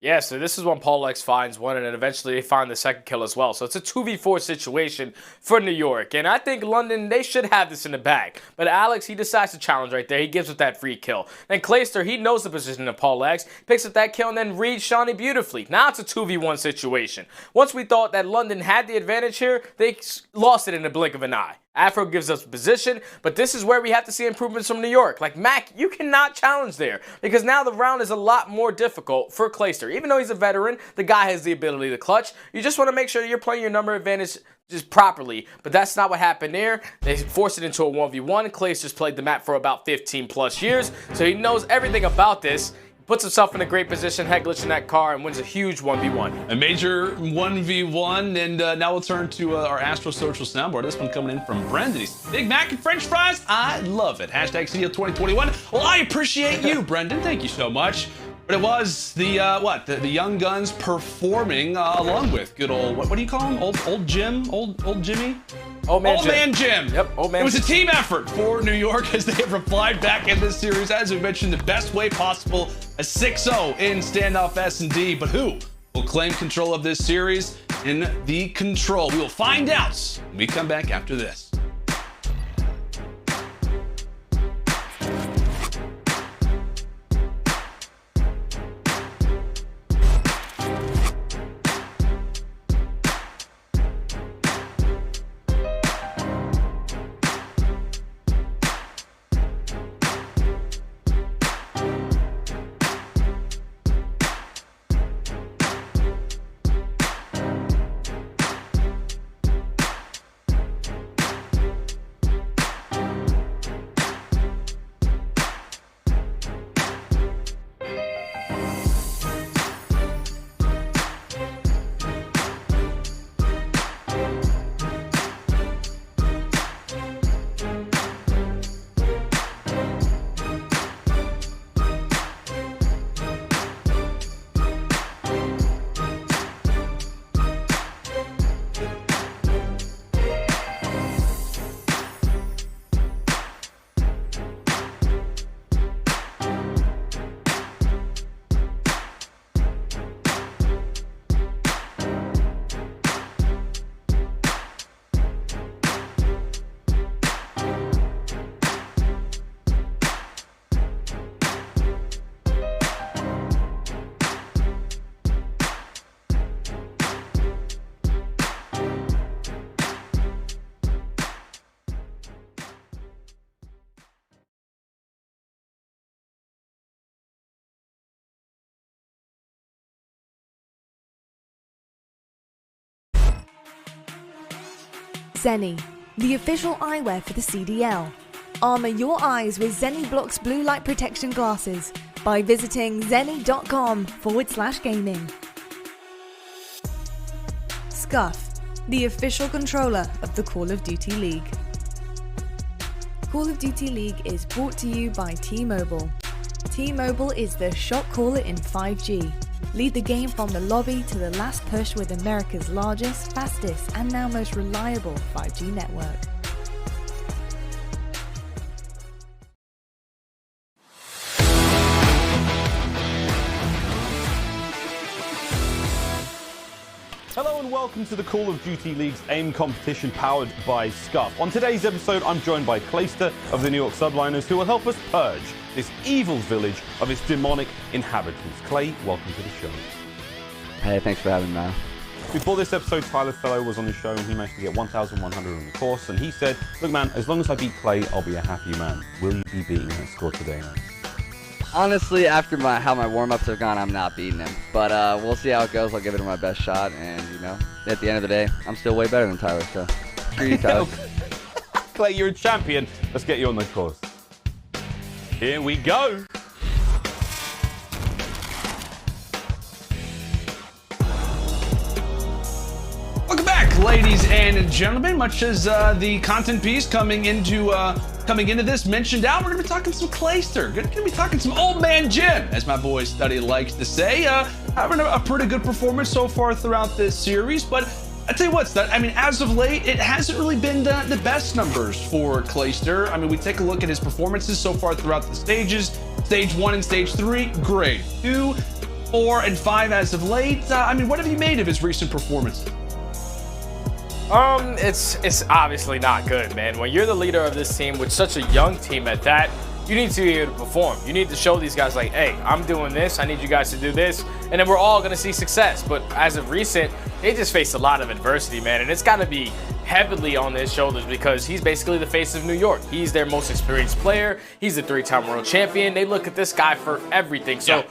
Yeah, so this is when PaulEhx finds one, and then eventually they find the second kill as well. So it's a 2v4 situation for New York. And I think London, they should have this in the bag. But Alexx, he decides to challenge right there. He gives up that free kill. Then Clayster, he knows the position of PaulEhx, picks up that kill, and then reads Seany beautifully. Now it's a 2v1 situation. Once we thought that London had the advantage here, they lost it in the blink of an eye. Afro gives us position, but this is where we have to see improvements from New York. Like Mack, you cannot challenge there, because now the round is a lot more difficult for Clayster. Even though he's a veteran, the guy has the ability to clutch. You just want to make sure you're playing your number advantage just properly, but that's not what happened there. They forced it into a 1v1. Clayster's played the map for about 15 plus years, so he knows everything about this. Puts himself in a great position, head glitching that car, and wins a huge 1v1. A major 1v1, and now we'll turn to our Astro Social soundboard. This one coming in from Brendan. He's Big Mac and French fries. I love it. Hashtag CDL 2021. Well, I appreciate you, Brendan. Thank you so much. But it was the the young guns performing along with good old what do you call him? Old Jim? Old Jimmy? Old man Jim. Yep, old man. It was a team effort for New York as they have replied back in this series, as we mentioned, the best way possible, a 6-0 in standoff S&D. But who will claim control of this series? in the control? We will find out when we come back after this. Seany, the official eyewear for the CDL. Armor your eyes with Seany Blocks blue light protection glasses by visiting seany.com/gaming. Scuff, the official controller of the Call of Duty League. Call of Duty League is brought to you by T-Mobile. T-Mobile is the shot caller in 5G. Lead the game from the lobby to the last push with America's largest, fastest, and now most reliable 5G network. Hello and welcome to the Call of Duty League's AIM competition powered by Scuff. On today's episode, I'm joined by Clayster of the New York Subliners, who will help us purge this evil village of its demonic inhabitants. Clay, welcome to the show. Hey, thanks for having me, man. Before this episode, Tyler Fellow was on the show and he managed to get 1,100 on the course, and he said, look man, as long as I beat Clay, I'll be a happy man. Will you be beating that score today, man? Honestly, after how my warm-ups have gone, I'm not beating him. But we'll see how it goes. I'll give it my best shot, and you know, at the end of the day, I'm still way better than Tyler, so screw you, Tyler. Clay, you're a champion. Let's get you on the course. Here we go. Welcome back, ladies and gentlemen. Much as the content piece coming into this mentioned out, we're gonna be talking some Clayster. Gonna be talking some old man Jim, as my boy Study likes to say. Having a pretty good performance so far throughout this series, but I tell you what, Stud, I mean, as of late, it hasn't really been the best numbers for Clayster. I mean, we take a look at his performances so far throughout the stages. Stage 1 and Stage 3, great. 2, 4, and 5 as of late. I mean, what have you made of his recent performances? It's obviously not good, man. When you're the leader of this team with such a young team at that, you need to be able to perform. You need to show these guys like, hey, I'm doing this, I need you guys to do this, and then we're all gonna see success. But as of recent, they just faced a lot of adversity, man, and it's gotta be heavily on his shoulders because he's basically the face of New York. He's their most experienced player. He's a 3-time world champion. They look at this guy for everything. So yeah.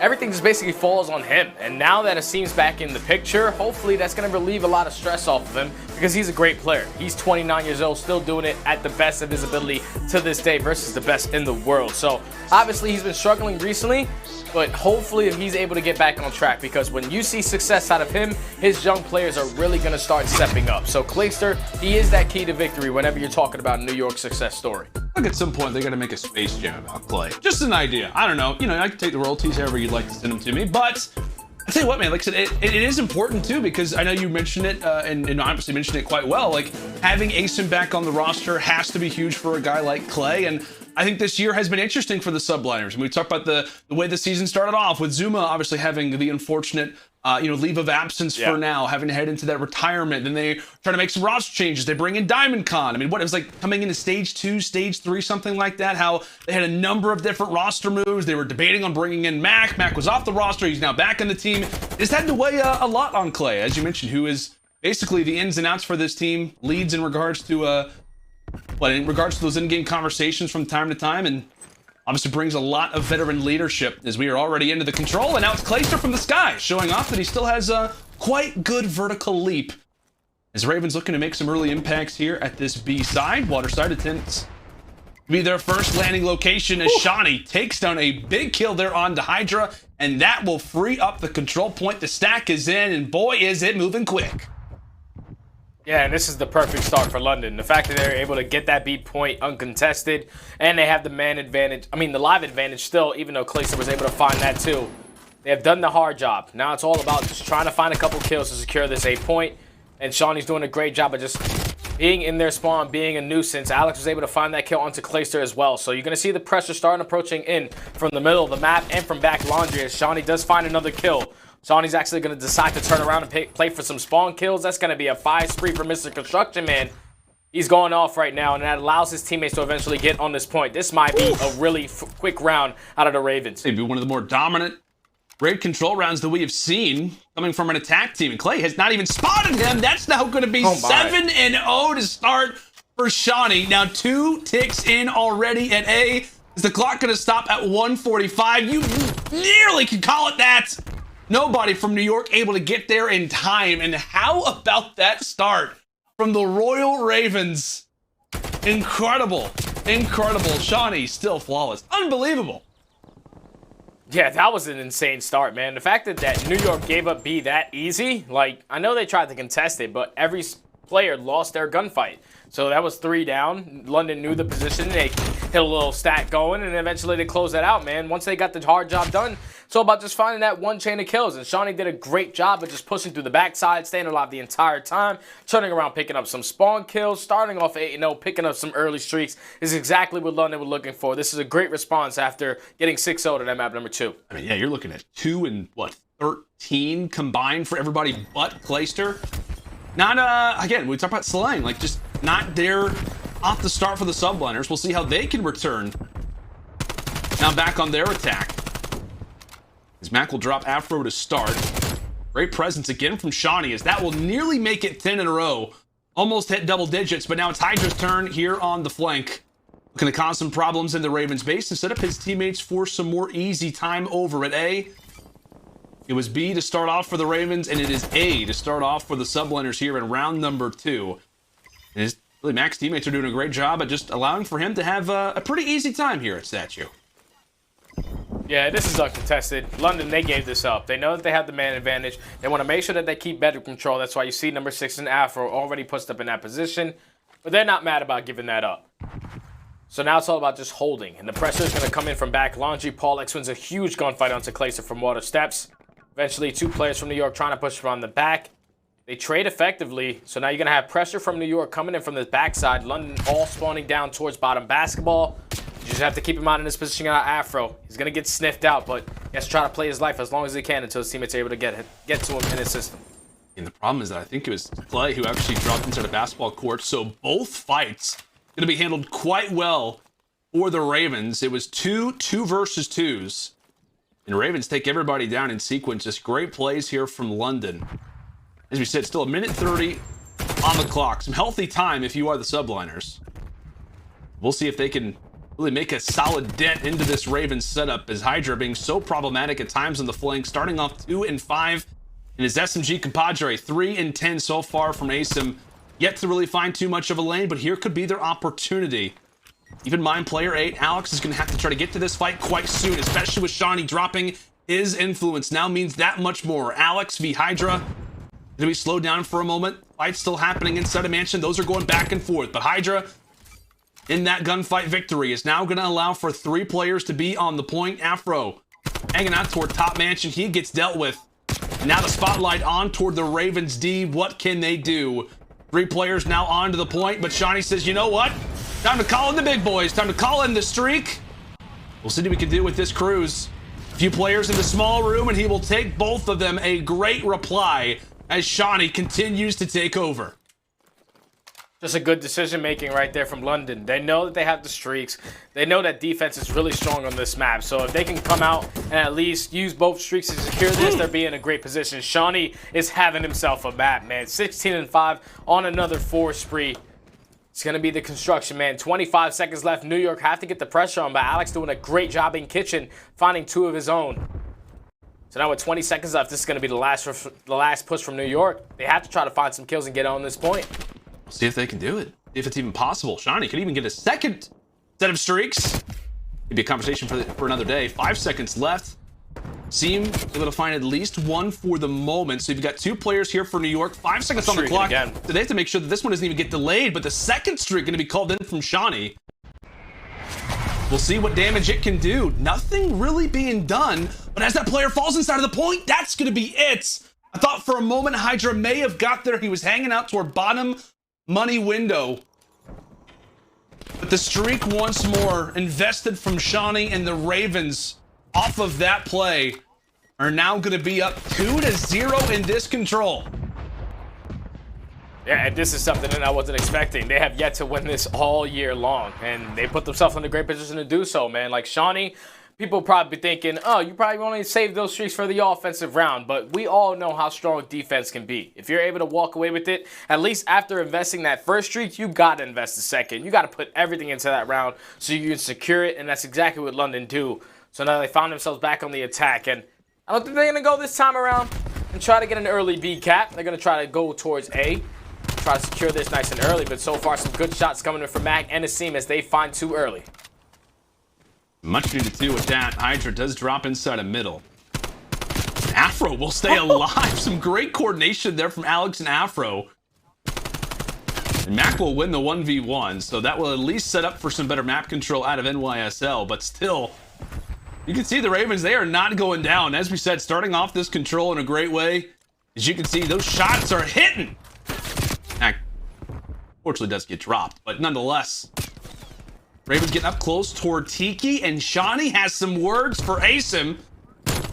Everything just basically falls on him. And now that Asim's back in the picture, hopefully that's going to relieve a lot of stress off of him because he's a great player. He's 29 years old, still doing it at the best of his ability to this day versus the best in the world. So obviously he's been struggling recently, but hopefully he's able to get back on track because when you see success out of him, his young players are really going to start stepping up. So Clayster, he is that key to victory whenever you're talking about a New York success story. Look, at some point, they're going to make a Space Jam about Clay. Just an idea. I don't know. You know, I can take the royalties however you'd like to send them to me. But I tell you what, man, like I said, it is important, too, because I know you mentioned it, and obviously mentioned it quite well. Like, having Asim back on the roster has to be huge for a guy like Clay. And I think this year has been interesting for the Subliners. And we talked about the way the season started off with Zuma obviously having the unfortunate leave of absence for now, having to head into that retirement. Then they try to make some roster changes. They bring in DiamondCon. I mean, what it was like coming into stage 2, stage 3, something like that. How they had a number of different roster moves. They were debating on bringing in Mack. Mack was off the roster. He's now back in the team. It's had to weigh a lot on Clay, as you mentioned, who is basically the ins and outs for this team, leads in regards to those in-game conversations from time to time, and obviously brings a lot of veteran leadership as we are already into the control. And now it's Clayster from the sky, showing off that he still has a quite good vertical leap. As Ravens looking to make some early impacts here at this B side. Water side attempts to be their first landing location as Seany takes down a big kill there onto HyDra, and that will free up the control point. The stack is in, and boy, is it moving quick. Yeah, and this is the perfect start for London. The fact that they're able to get that beat point uncontested, and they have the man advantage, the live advantage still, even though Clayster was able to find that too. They have done the hard job. Now it's all about just trying to find a couple kills to secure this 8 point, and Seany's doing a great job of just being in their spawn, being a nuisance. Alexx was able to find that kill onto Clayster as well. So you're going to see the pressure starting approaching in from the middle of the map and from back laundry as Seany does find another kill. Seany's actually going to decide to turn around and play for some spawn kills. That's going to be a 5 spree for Mr. Construction Man. He's going off right now, and that allows his teammates to eventually get on this point. This might be a really quick round out of the Ravens. Maybe one of the more dominant raid control rounds that we have seen coming from an attack team. And Clay has not even spotted him. That's now going to be 7-0 to start for Seany. Now 2 ticks in already at A. Is the clock going to stop at 1:45? You nearly can call it that. Nobody from New York able to get there in time. And how about that start from the Royal Ravens? Incredible. Incredible. Seany still flawless. Unbelievable. Yeah, that was an insane start, man. The fact that New York gave up B that easy, like, I know they tried to contest it, but every player lost their gunfight. So that was 3 down. London knew the position. They hit a little stack going, and eventually they closed that out, man. Once they got the hard job done, it's all about just finding that one chain of kills. And Seany did a great job of just pushing through the backside, staying alive the entire time, turning around, picking up some spawn kills, starting off 8-0, picking up some early streaks. This is exactly what London was looking for. This is a great response after getting 6-0 to that map number 2. I mean, yeah, you're looking at 2 and, 13 combined for everybody but Clayster. Not, again, we talk about slaying, like, just not there off the start for the Subliners. We'll see how they can return. Now back on their attack. As Mack will drop Afro to start. Great presence again from Seany, as that will nearly make it 10 in a row. Almost hit double digits, but now it's HyDra's turn here on the flank. Looking to cause some problems in the Ravens base and set up his teammates for some more easy time over at A. It was B to start off for the Ravens, and it is A to start off for the Subliners here in round number 2. And really, Mack's teammates are doing a great job at just allowing for him to have a pretty easy time here at Statue. Yeah, this is uncontested. London, they gave this up. They know that they have the man advantage. They want to make sure that they keep better control. That's why you see number 6 and Afro already pushed up in that position. But they're not mad about giving that up. So now it's all about just holding. And the pressure is going to come in from back laundry. PaulEhx wins a huge gunfight onto Clayster from water steps. Eventually, 2 players from New York trying to push from the back. They trade effectively. So now you're going to have pressure from New York coming in from the backside. London all spawning down towards bottom basketball. You just have to keep him out in this position out Afro. He's going to get sniffed out, but he has to try to play his life as long as he can until his teammates are able to get to him in his system. And the problem is that I think it was Clay who actually dropped into the basketball court. So both fights going to be handled quite well for the Ravens. It was 2 versus 2s. And Ravens take everybody down in sequence. Just great plays here from London. As we said, still 1:30 on the clock. Some healthy time if you are the Subliners. We'll see if they can really make a solid dent into this Ravens setup, as HyDra being so problematic at times on the flank, starting off 2 and 5 in his SMG compadre, 3 and 10 so far from Asim. Yet to really find too much of a lane, but here could be their opportunity. Keep in mind, player 8, Alexx, is going to have to try to get to this fight quite soon, especially with Seany dropping. His influence now means that much more. Alexx v HyDra going to be slowed down for a moment. Fights still happening inside a mansion. Those are going back and forth, but HyDra in that gunfight victory is now going to allow for 3 players to be on the point. Afro hanging out toward top mansion. He gets dealt with. And now the spotlight on toward the Ravens D. What can they do? 3 players now on to the point, but Seany says, you know what? Time to call in the big boys. Time to call in the streak. We'll see what we can do with this cruise. Few players in the small room, and he will take both of them. A great reply as Seany continues to take over. Just a good decision making right there from London. They know that they have the streaks. They know that defense is really strong on this map. So if they can come out and at least use both streaks to secure this, they'll be in a great position. Seany is having himself a map, man. 16-5 on another 4 spree. It's going to be the construction, man. 25 seconds left. New York have to get the pressure on, but Alexx doing a great job in kitchen, finding 2 of his own. So now with 20 seconds left, this is going to be the last push from New York. They have to try to find some kills and get on this point. See if they can do it. See if it's even possible. Seany could even get a second set of streaks. It'd be a conversation for another day. 5 seconds left. Seem able to find at least one for the moment. So you've got 2 players here for New York. 5 seconds on the clock. Again. So they have to make sure that this one doesn't even get delayed. But the second streak going to be called in from Seany. We'll see what damage it can do. Nothing really being done. But as that player falls inside of the point, that's going to be it. I thought for a moment HyDra may have got there. He was hanging out toward bottom money window. But the streak once more invested from Seany, and the Ravens off of that play are now going to be up 2-0 in this control. Yeah, and this is something that I wasn't expecting. They have yet to win this all year long, and they put themselves in a great position to do so, man. Like Seany, people probably be thinking, oh, you probably only saved those streaks for the offensive round, but we all know how strong defense can be. If you're able to walk away with it, at least after investing that first streak, you got to invest the second. You got to put everything into that round so you can secure it, and that's exactly what London do. So now they found themselves back on the attack, and I don't think they're going to go this time around and try to get an early B cap. They're going to try to go towards A, try to secure this nice and early, but so far some good shots coming in from Mack and Asim as they find 2 early. Much needed to with that. HyDra does drop inside a middle. Afro will stay alive. Some great coordination there from Alexx and Afro. And Mack will win the 1v1, so that will at least set up for some better map control out of NYSL, but still, you can see the Ravens, they are not going down. As we said, starting off this control in a great way. As you can see, those shots are hitting. Mack, fortunately, does get dropped, but nonetheless, Ravens getting up close toward Tiki, and Seany has some words for Asim.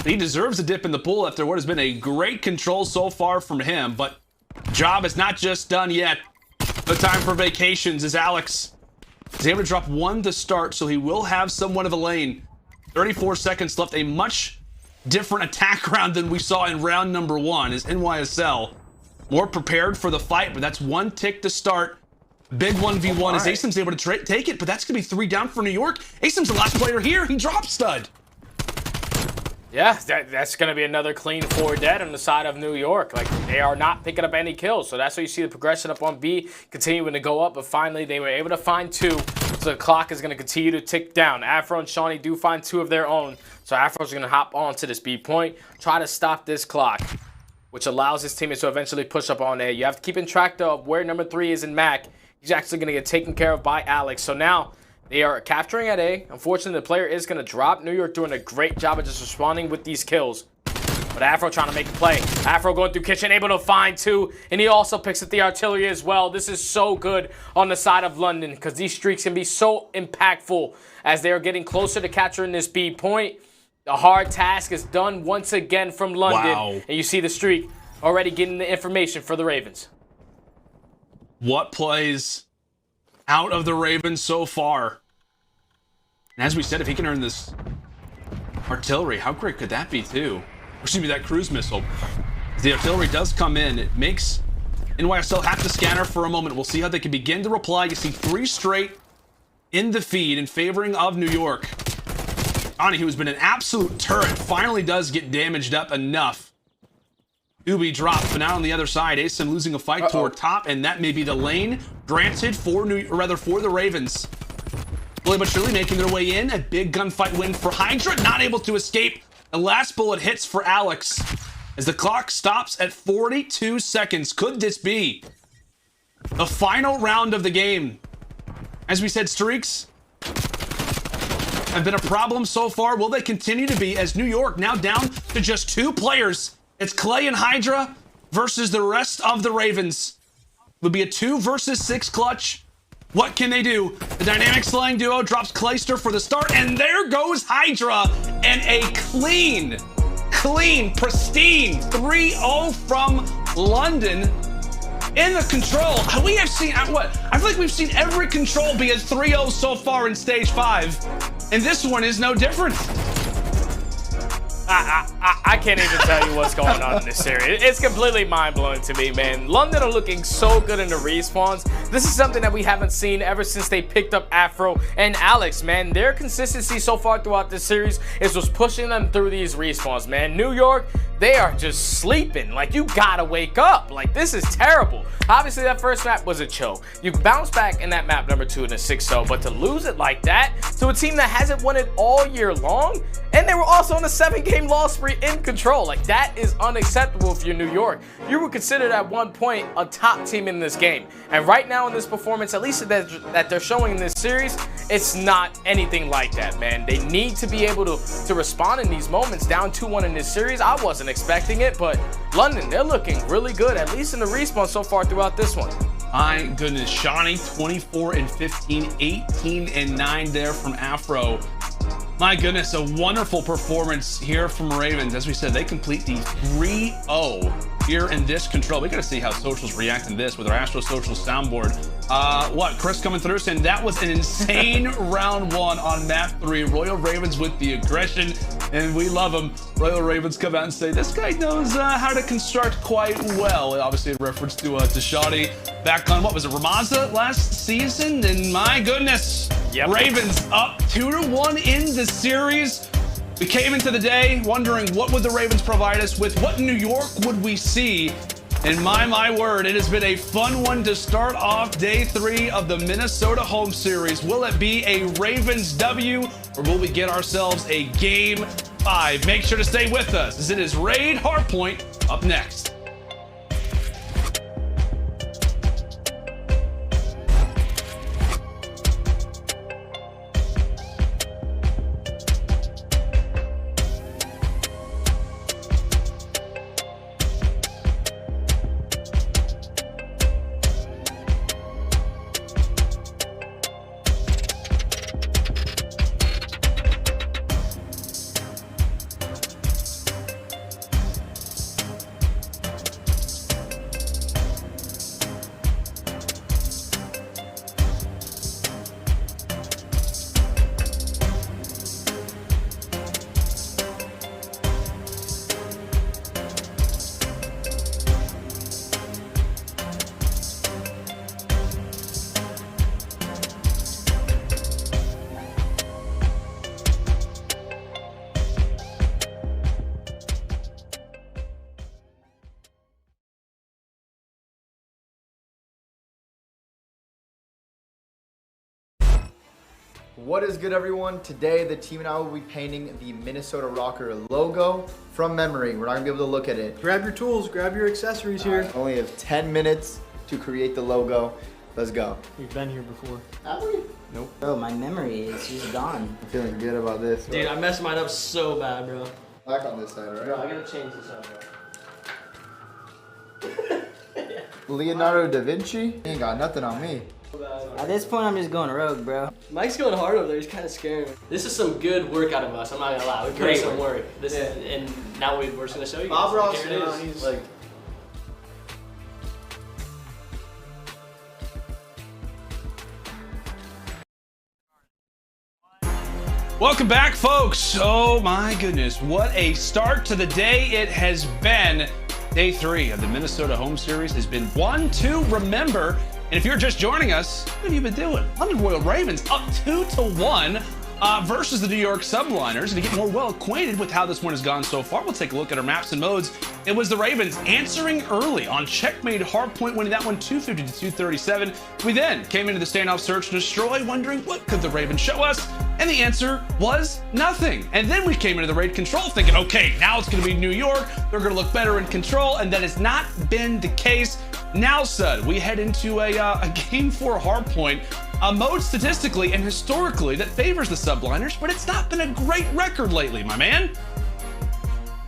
He deserves a dip in the pool after what has been a great control so far from him, but job is not just done yet. No time for vacations as Alexx is able to drop 1 to start, so he will have somewhat of a lane. 34 seconds left, a much different attack round than we saw in round number 1 as NYSL more prepared for the fight, but that's 1 tick to start. Big 1v1 as Asim's able to take it, but that's going to be 3 down for New York. Asim's the last player here. He drops stud. Yeah, that's going to be another clean 4 dead on the side of New York. Like, they are not picking up any kills. So that's why you see the progression up on B continuing to go up. But finally, they were able to find 2. So the clock is going to continue to tick down. Afro and Seany do find 2 of their own. So Afro's going to hop onto this B point, try to stop this clock, which allows his teammates to eventually push up on A. You have to keep in track, though, of where number 3 is in Mack. He's actually going to get taken care of by Alexx. So now they are capturing at A. Unfortunately, the player is going to drop. New York doing a great job of just responding with these kills. But Afro trying to make a play. Afro going through kitchen, able to find 2. And he also picks up the artillery as well. This is so good on the side of London because these streaks can be so impactful as they are getting closer to capturing this B point. The hard task is done once again from London. Wow. And you see the streak already getting the information for the Ravens. What plays out of the Ravens so far? And as we said, if he can earn this artillery, how great could that be too? Excuse me, that cruise missile. The artillery does come in. It makes NYSL have to scanner for a moment. We'll see how they can begin to reply. You see 3 straight in the feed in favoring of New York. Ani, who's been an absolute turret, finally does get damaged up enough. Ubi dropped, but now on the other side, Asim losing a fight toward top, and that may be the lane granted for for the Ravens. Slowly but surely making their way in. A big gunfight win for HyDra, not able to escape. The last bullet hits for Alexx as the clock stops at 42 seconds. Could this be the final round of the game? As we said, streaks have been a problem so far. Will they continue to be as New York now down to just 2 players? It's Clay and HyDra versus the rest of the Ravens. It would be a 2 versus 6 clutch. What can they do? The dynamic slaying duo drops Clayster for the start, and there goes HyDra, and a clean, pristine 3-0 from London in the control. We have seen, what? I feel like we've seen every control be a 3-0 so far in stage 5, and this one is no different. I can't even tell you what's going on in this series. It's completely mind-blowing to me, man. London are looking so good in the respawns. This is something that we haven't seen ever since they picked up Afro and Alexx, man. Their consistency so far throughout this series is what's pushing them through these respawns, man. New York, they are just sleeping. Like, you gotta wake up. Like, this is terrible. Obviously, that first map was a choke. You bounced back in that map number 2 in a 6-0, but to lose it like that to a team that hasn't won it all year long, and they were also on a 7-game loss spree in control. Like, that is unacceptable if you're New York. You were considered at one point a top team in this game. And right now in this performance, at least that they're showing in this series, it's not anything like that, man. They need to be able to respond in these moments. Down 2-1 in this series, I wasn't expecting it, but London, they're looking really good, at least in the respawn so far throughout this one. My goodness, Seany 24 and 15, 18 and 9 there from Afro. My goodness, a wonderful performance here from Ravens. As we said, they complete the 3-0 here in this control. We got to see how socials react in this with our Astro Social soundboard. Chris coming through saying that was an insane round 1 on map 3. Royal Ravens with the aggression, and we love them. Royal Ravens come out and say this guy knows how to construct quite well. Obviously in reference to Shotzzy back on, what was it, Ramaza last season? And my goodness, yep. Ravens up 2-1 in the series. We came into the day wondering what would the Ravens provide us with, what New York would we see, and my word, it has been a fun one to start off day 3 of the Minnesota home series. Will it be a Ravens W, or will we get ourselves a game 5? Make sure to stay with us as it is Raid Hardpoint up next. What is good, everyone? Today the team and I will be painting the Minnesota Røkkr logo from memory. We're not gonna be able to look at it. Grab your tools, grab your accessories here. Only have 10 minutes to create the logo. Let's go. We've been here before. Have we? Nope. Bro, my memory is just gone. I'm feeling good about this. Dude, I messed mine up so bad, bro. Black on this side, right? Bro, I gotta change this up, bro. Leonardo da Vinci? He ain't got nothing on me. At this point, I'm just going rogue, bro. Mike's going hard over there. He's kind of scaring me. This is some good work out of us. I'm not gonna lie. We put in some work. This and now we're just gonna show you guys. Bob Ross, here it is. He's like. Welcome back, folks. Oh my goodness, what a start to the day it has been. Day 3 of the Minnesota home series has been one to remember. And if you're just joining us, what have you been doing? London Royal Ravens up 2-1 versus the New York Subliners. And to get more well acquainted with how this one has gone so far, we'll take a look at our maps and modes. It was the Ravens answering early on checkmate hardpoint, winning that one 250-237. We then came into the standoff search and destroy, wondering what could the Ravens show us? And the answer was nothing. And then we came into the raid control thinking, okay, now it's gonna be New York. They're gonna look better in control, and that has not been the case. Now, Sud, we head into a game 4 hardpoint, a mode statistically and historically that favors the Subliners, but it's not been a great record lately, my man.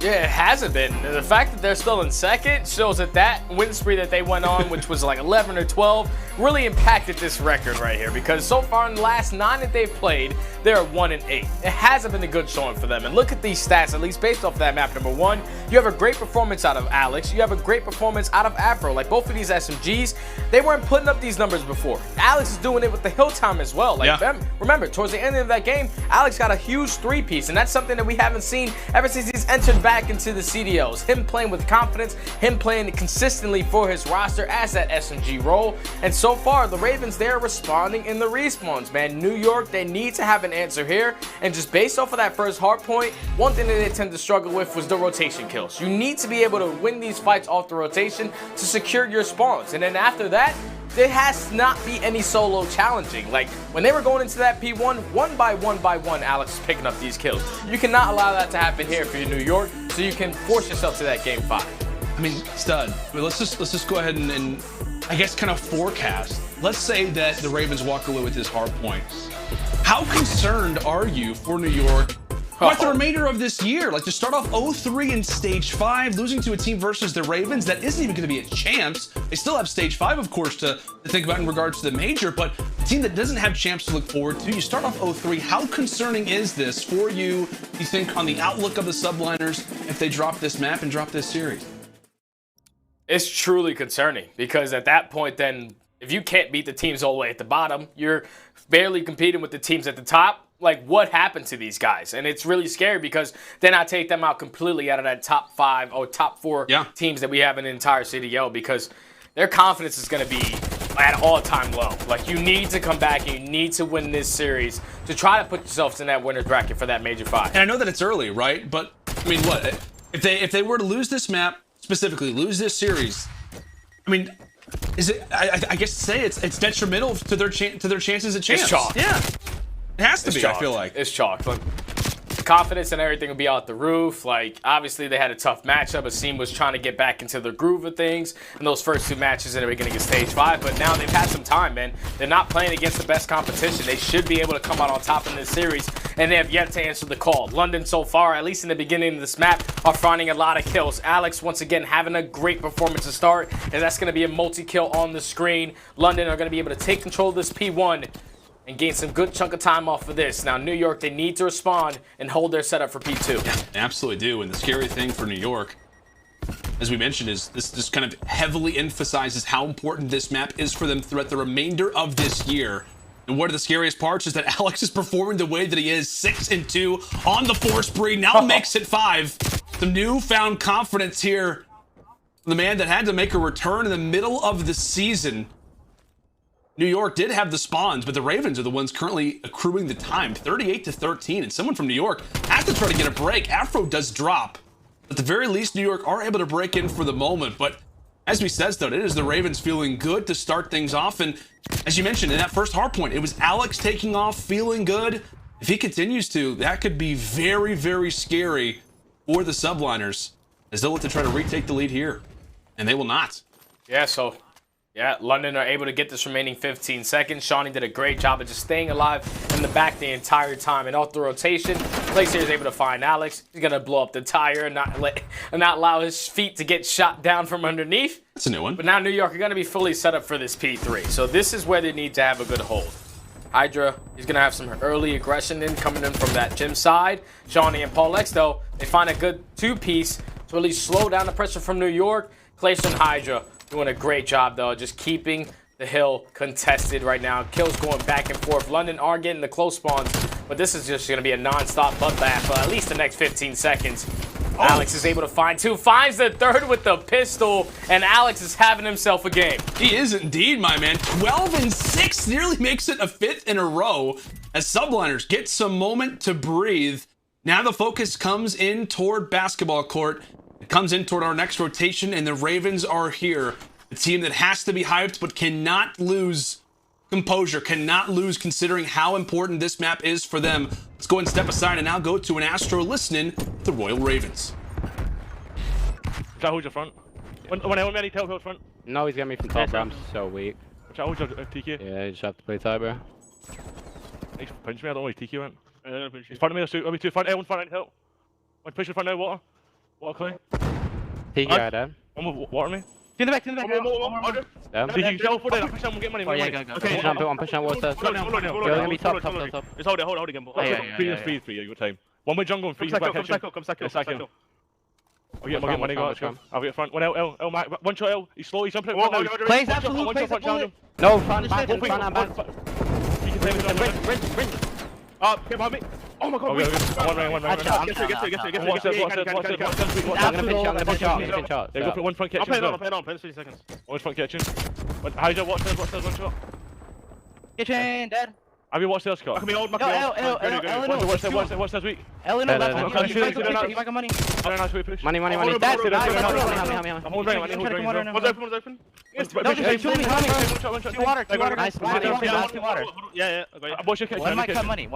Yeah, it hasn't been. The fact that they're still in second shows that that win spree that they went on, which was like 11 or 12, really impacted this record right here. Because so far in the last 9 that they've played, they're 1-8. It hasn't been a good showing for them. And look at these stats, at least based off that map. Number 1, you have a great performance out of Alexx. You have a great performance out of Afro. Like both of these SMGs, they weren't putting up these numbers before. Alexx is doing it with the hill time as well. Like remember, towards the end of that game, Alexx got a huge 3-piece, and that's something that we haven't seen ever since he's entered back into the CDLs. Him playing with confidence, him playing consistently for his roster as that SMG role. And so far, the Ravens, they're responding in the respawns, man. New York, they need to have an answer here. And just based off of that first hard point, one thing that they tend to struggle with was the rotation kills. You need to be able to win these fights off the rotation to secure your spawns. And then after that, there has not be any solo challenging. Like when they were going into that P1, one by one, Alexx is picking up these kills. You cannot allow that to happen here for New York, so you can force yourself to that game 5. I mean, stud. I mean, let's just go ahead and I guess kind of forecast. Let's say that the Ravens walk away with this hard point. How concerned are you for New York with the remainder of this year? Like to start off 0-3 in stage 5, losing to a team versus the Ravens that isn't even going to be a champs. They still have stage 5, of course, to think about in regards to the major, but a team that doesn't have champs to look forward to. You start off 0-3. How concerning is this for you think, on the outlook of the Subliners if they drop this map and drop this series? It's truly concerning because at that point, then, if you can't beat the teams all the way at the bottom, you're barely competing with the teams at the top. Like, what happened to these guys? And it's really scary because then I take them out completely out of that top 5 or top 4 teams that we have in the entire CDL because their confidence is going to be at an all-time low. Like, you need to come back and you need to win this series to try to put yourselves in that winner's bracket for that major 5. And I know that it's early, right? But, I mean, what? If they were to lose this map, specifically lose this series, I mean, is it? I guess say it's detrimental to their chances at champs. It's chalk. Yeah, it has to be. Chalk. I feel like it's chalk. Like, the confidence and everything will be out the roof. Like obviously they had a tough matchup. Asim was trying to get back into the groove of things in those first 2 matches in the beginning of stage 5. But now they've had some time, man. They're not playing against the best competition. They should be able to come out on top in this series, and they have yet to answer the call. London so far, at least in the beginning of this map, are finding a lot of kills. Alexx once again having a great performance to start, and that's going to be a multi-kill on the screen. London are going to be able to take control of this P1 and gain some good chunk of time off of this. Now, New York, they need to respond and hold their setup for P2. Yeah, they absolutely do. And the scary thing for New York, as we mentioned, is this kind of heavily emphasizes how important this map is for them throughout the remainder of this year. And one of the scariest parts is that Alexx is performing the way that he is, 6-2 on the 4 spree, now makes it 5. Some newfound confidence here. The man that had to make a return in the middle of the season. New York did have the spawns, but the Ravens are the ones currently accruing the time, 38-13, and someone from New York has to try to get a break. Afro does drop. At the very least, New York are able to break in for the moment, but as we said, though, it is the Ravens feeling good to start things off, and as you mentioned, in that first hard point, it was Alexx taking off, feeling good. If he continues to, that could be very, very scary for the Subliners, as they'll look to try to retake the lead here, and they will not. Yeah, so... yeah, London are able to get this remaining 15 seconds. Seany did a great job of just staying alive in the back the entire time. And off the rotation, Clayster is able to find Alexx. He's going to blow up the tire and not allow his feet to get shot down from underneath. That's a new one. But now New York are going to be fully set up for this P3. So this is where they need to have a good hold. HyDra, he's going to have some early aggression coming in from that gym side. Seany and PaulEhx, though, they find a good 2-piece to really slow down the pressure from New York. Clayster and HyDra doing a great job, though, just keeping the hill contested right now. Kills going back and forth. London are getting the close spawns, but this is just going to be a non-stop bloodbath for at least the next 15 seconds. Oh. Alexx is able to find 2, finds the 3rd with the pistol, and Alexx is having himself a game. He is indeed, my man. 12-6, nearly makes it a 5th in a row as Subliners get some moment to breathe. Now the focus comes in toward basketball court. It comes in toward our next rotation, and the Ravens are here. A team that has to be hyped, but cannot lose composure, cannot lose considering how important this map is for them. Let's go and step aside and now go to an Astro listening to the Royal Ravens. Try to hold your front. When I need help front. No, he's got me from top, bro. I'm so weak. Try to hold your TQ. Yeah, you just have to play tie, bro. He's punched me, I don't know where TQ went. He's front of me, I'll be 2 front, everyone's front, I need help. I'm pushing front now, water. What, Clay? Take your dad. One more water me. In the back, in the back. Yeah. Did you go for that? I'm pushing, get money. Oh, yeah, go. Okay, I'm pushing out what's that? Hold on. Just hold it again. Three, you got time. One way jungle and three back. Come stack him. I'll get money, guys. I'll get front. One L, Mack. One shot L. He's slow, he's jumping. Plays absolute, plays absolute. No, front, back. You can save it. Bridge. Get behind me. Oh my god, one ring. Get through. Watch I'm gonna pinch out. Go for one front kitchen. I'm playing on, 30 seconds. One front kitchen. HyDra, watch this, one shot. Kitchen, dead. Have you watched the Scott? I can be old, Watch this week. L in He's like money. Money. I'm holding One's open. Two water. Nice. Water. Yeah. Watch your kitchen. One might cut money.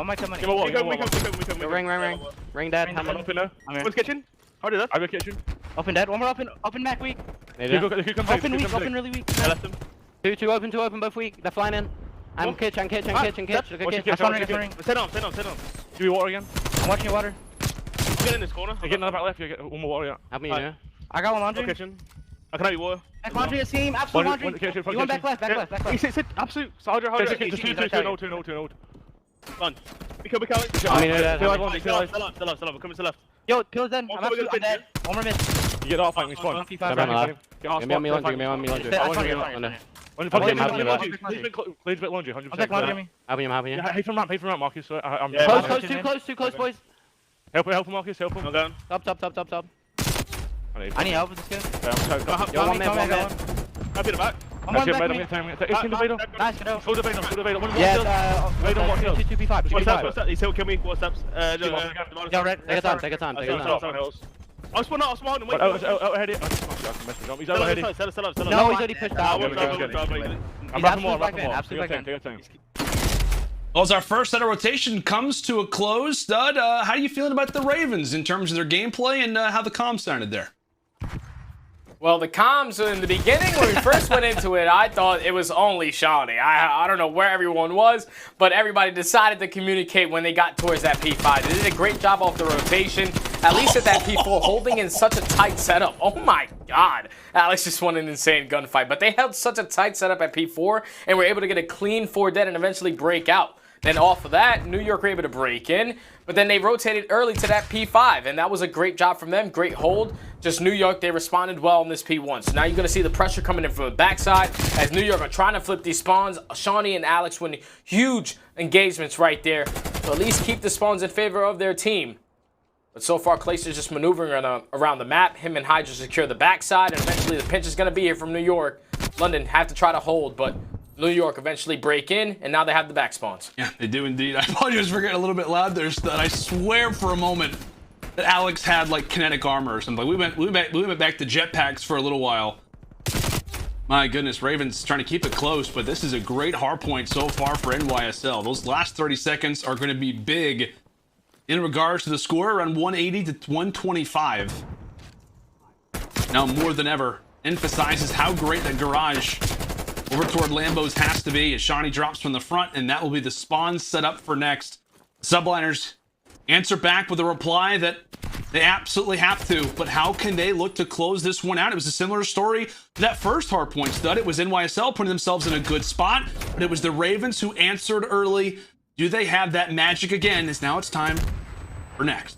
Ring dad. One's kitchen. How did that? I have a kitchen. Open dead. One more open Mack weak. Open really weak. I left him. Two open, both weak. They're flying in. I'm kitchen. Sit down. Do you water again? I'm watching your water. Get in this corner. Get another back left. You get one more water. Help me, yeah. I got one laundry. Kitchen. I can have you water. Back laundry, Asim. Absolute laundry. You want back left. Sit. Absolute. HyDra. Just 2. Done. We come. Still left. Coming to left. Yo, Pill's dead. I'm absolute dead. One more miss. You get off, fight me, spawn. Give me laundry. Please bit laundry, 100%. I'm back laundry. Having you. Hey from ramp, Marcus. I'm Too close, boys. Help him, Marcus, help him. I'm going. Top. I need help with this guy. Yo, one man. I'll be the back. I'm on back. Nice, get out. Hold the bait. Yeah, wait on what kills. 2P5. What's that? He's still kill me. What steps? Yo, red. Take your time. I'll spawn out. Wait. Ahead here. He's overhead. No, he's already pushed out. I'm wrapping more. Take your time. Well, as our first set of rotation comes to a close, Stud, how are you feeling about the Ravens in terms of their gameplay and how the comms sounded there? Well, the comms in the beginning, when we first went into it, I thought it was only Seany. I don't know where everyone was, but everybody decided to communicate when they got towards that P5. They did a great job off the rotation, at least at that P4, holding in such a tight setup. Oh my God. Alexx just won an insane gunfight, but they held such a tight setup at P4 and were able to get a clean 4 dead and eventually break out. Then off of that, New York were able to break in, but then they rotated early to that P5, and that was a great job from them, great hold. Just New York, they responded well on this P1. So now you're going to see the pressure coming in from the backside as New York are trying to flip these spawns. Seany and Alexx winning huge engagements right there to at least keep the spawns in favor of their team. But so far, Clayster's just maneuvering around the map. Him and HyDra secure the backside, and eventually the pinch is going to be here from New York. London have to try to hold, but New York eventually break in, and now they have the back spawns. Yeah, they do indeed. I apologize for getting a little bit loud there, Stud. I swear for a moment that Alexx had like kinetic armor or something. We went back to jetpacks for a little while. My goodness, Ravens trying to keep it close, but this is a great hard point so far for NYSL. Those last 30 seconds are going to be big in regards to the score, around 180 to 125. Now more than ever emphasizes how great that garage over toward Lambos has to be as Seany drops from the front, and that will be the spawn set up for next. Subliners answer back with a reply that they absolutely have to, but how can they look to close this one out? It was a similar story to that first hard point, Stud. It was NYSL putting themselves in a good spot, but it was the Ravens who answered early. Do they have that magic again? As now it's time for next.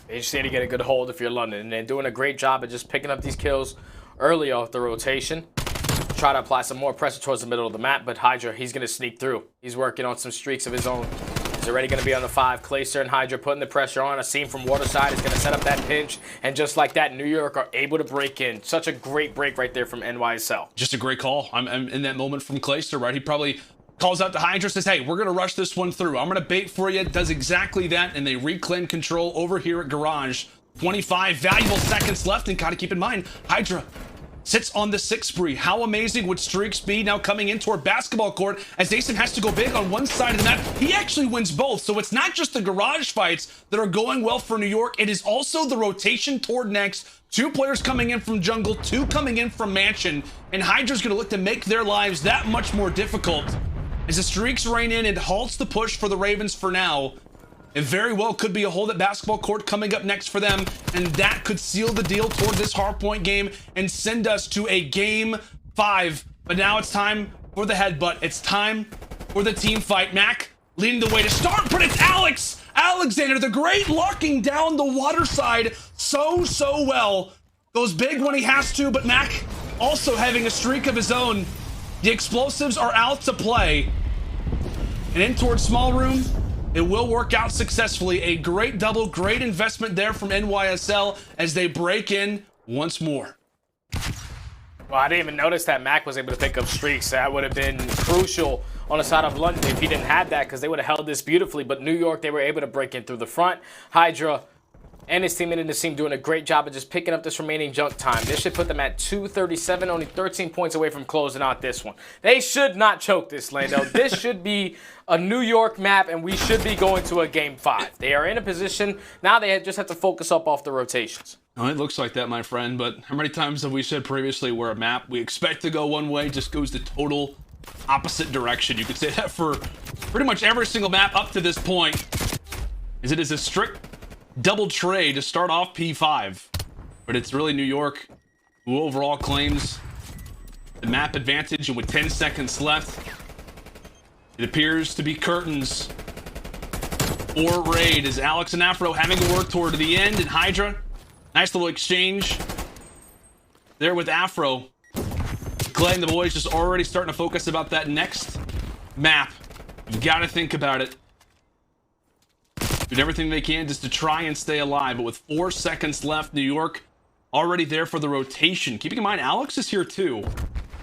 They just need to get a good hold if you're London, and they're doing a great job of just picking up these kills early off the rotation. Try to apply some more pressure towards the middle of the map, but HyDra, he's going to sneak through. He's working on some streaks of his own. He's already going to be on the 5. Clayster and HyDra putting the pressure on. Asim from Waterside is going to set up that pinch, and just like that, New York are able to break in. Such a great break right there from NYSL. Just a great call. I'm in that moment from Clayster, right? He probably calls out to HyDra, says, hey, we're going to rush this one through. I'm going to bait for you. Does exactly that, and they reclaim control over here at Garage. 25 valuable seconds left, and gotta keep in mind, HyDra sits on the 6 spree. How amazing would streaks be now coming in toward basketball court as Asim has to go big on one side of the map. He actually wins both. So it's not just the garage fights that are going well for New York. It is also the rotation toward next. 2 players coming in from jungle, 2 coming in from mansion. And HyDra's going to look to make their lives that much more difficult as the streaks rain in and halts the push for the Ravens for now. It very well could be a hold at basketball court coming up next for them, and that could seal the deal toward this hardpoint game and send us to a game 5. But now it's time for the headbutt. It's time for the team fight. Mack leading the way to start, but it's Alexx Alexander the Great locking down the water side so well. Goes big when he has to, but Mack also having a streak of his own. The explosives are out to play. And in towards small room, it will work out successfully. A great double, great investment there from NYSL as they break in once more. Well, I didn't even notice that Mack was able to pick up streaks. That would have been crucial on the side of London if he didn't have that, because they would have held this beautifully. But New York, they were able to break in through the front. HyDra and his teammate in the team doing a great job of just picking up this remaining junk time. This should put them at 237, only 13 points away from closing out this one. They should not choke this, Lando. This should be a New York map, and we should be going to a game 5. They are in a position. Now they just have to focus up off the rotations. Oh, it looks like that, my friend, but how many times have we said previously where a map we expect to go one way just goes the total opposite direction? You could say that for pretty much every single map up to this point, as it is a strict double trade to start off P5. But it's really New York who overall claims the map advantage, and with 10 seconds left, it appears to be curtains or raid as Alexx and Afro having to work toward the end, and HyDra. Nice little exchange there with Afro. Clay and the boys just already starting to focus about that next map. You've got to think about it. Doing everything they can just to try and stay alive. But with 4 seconds left, New York already there for the rotation. Keeping in mind, Alexx is here too.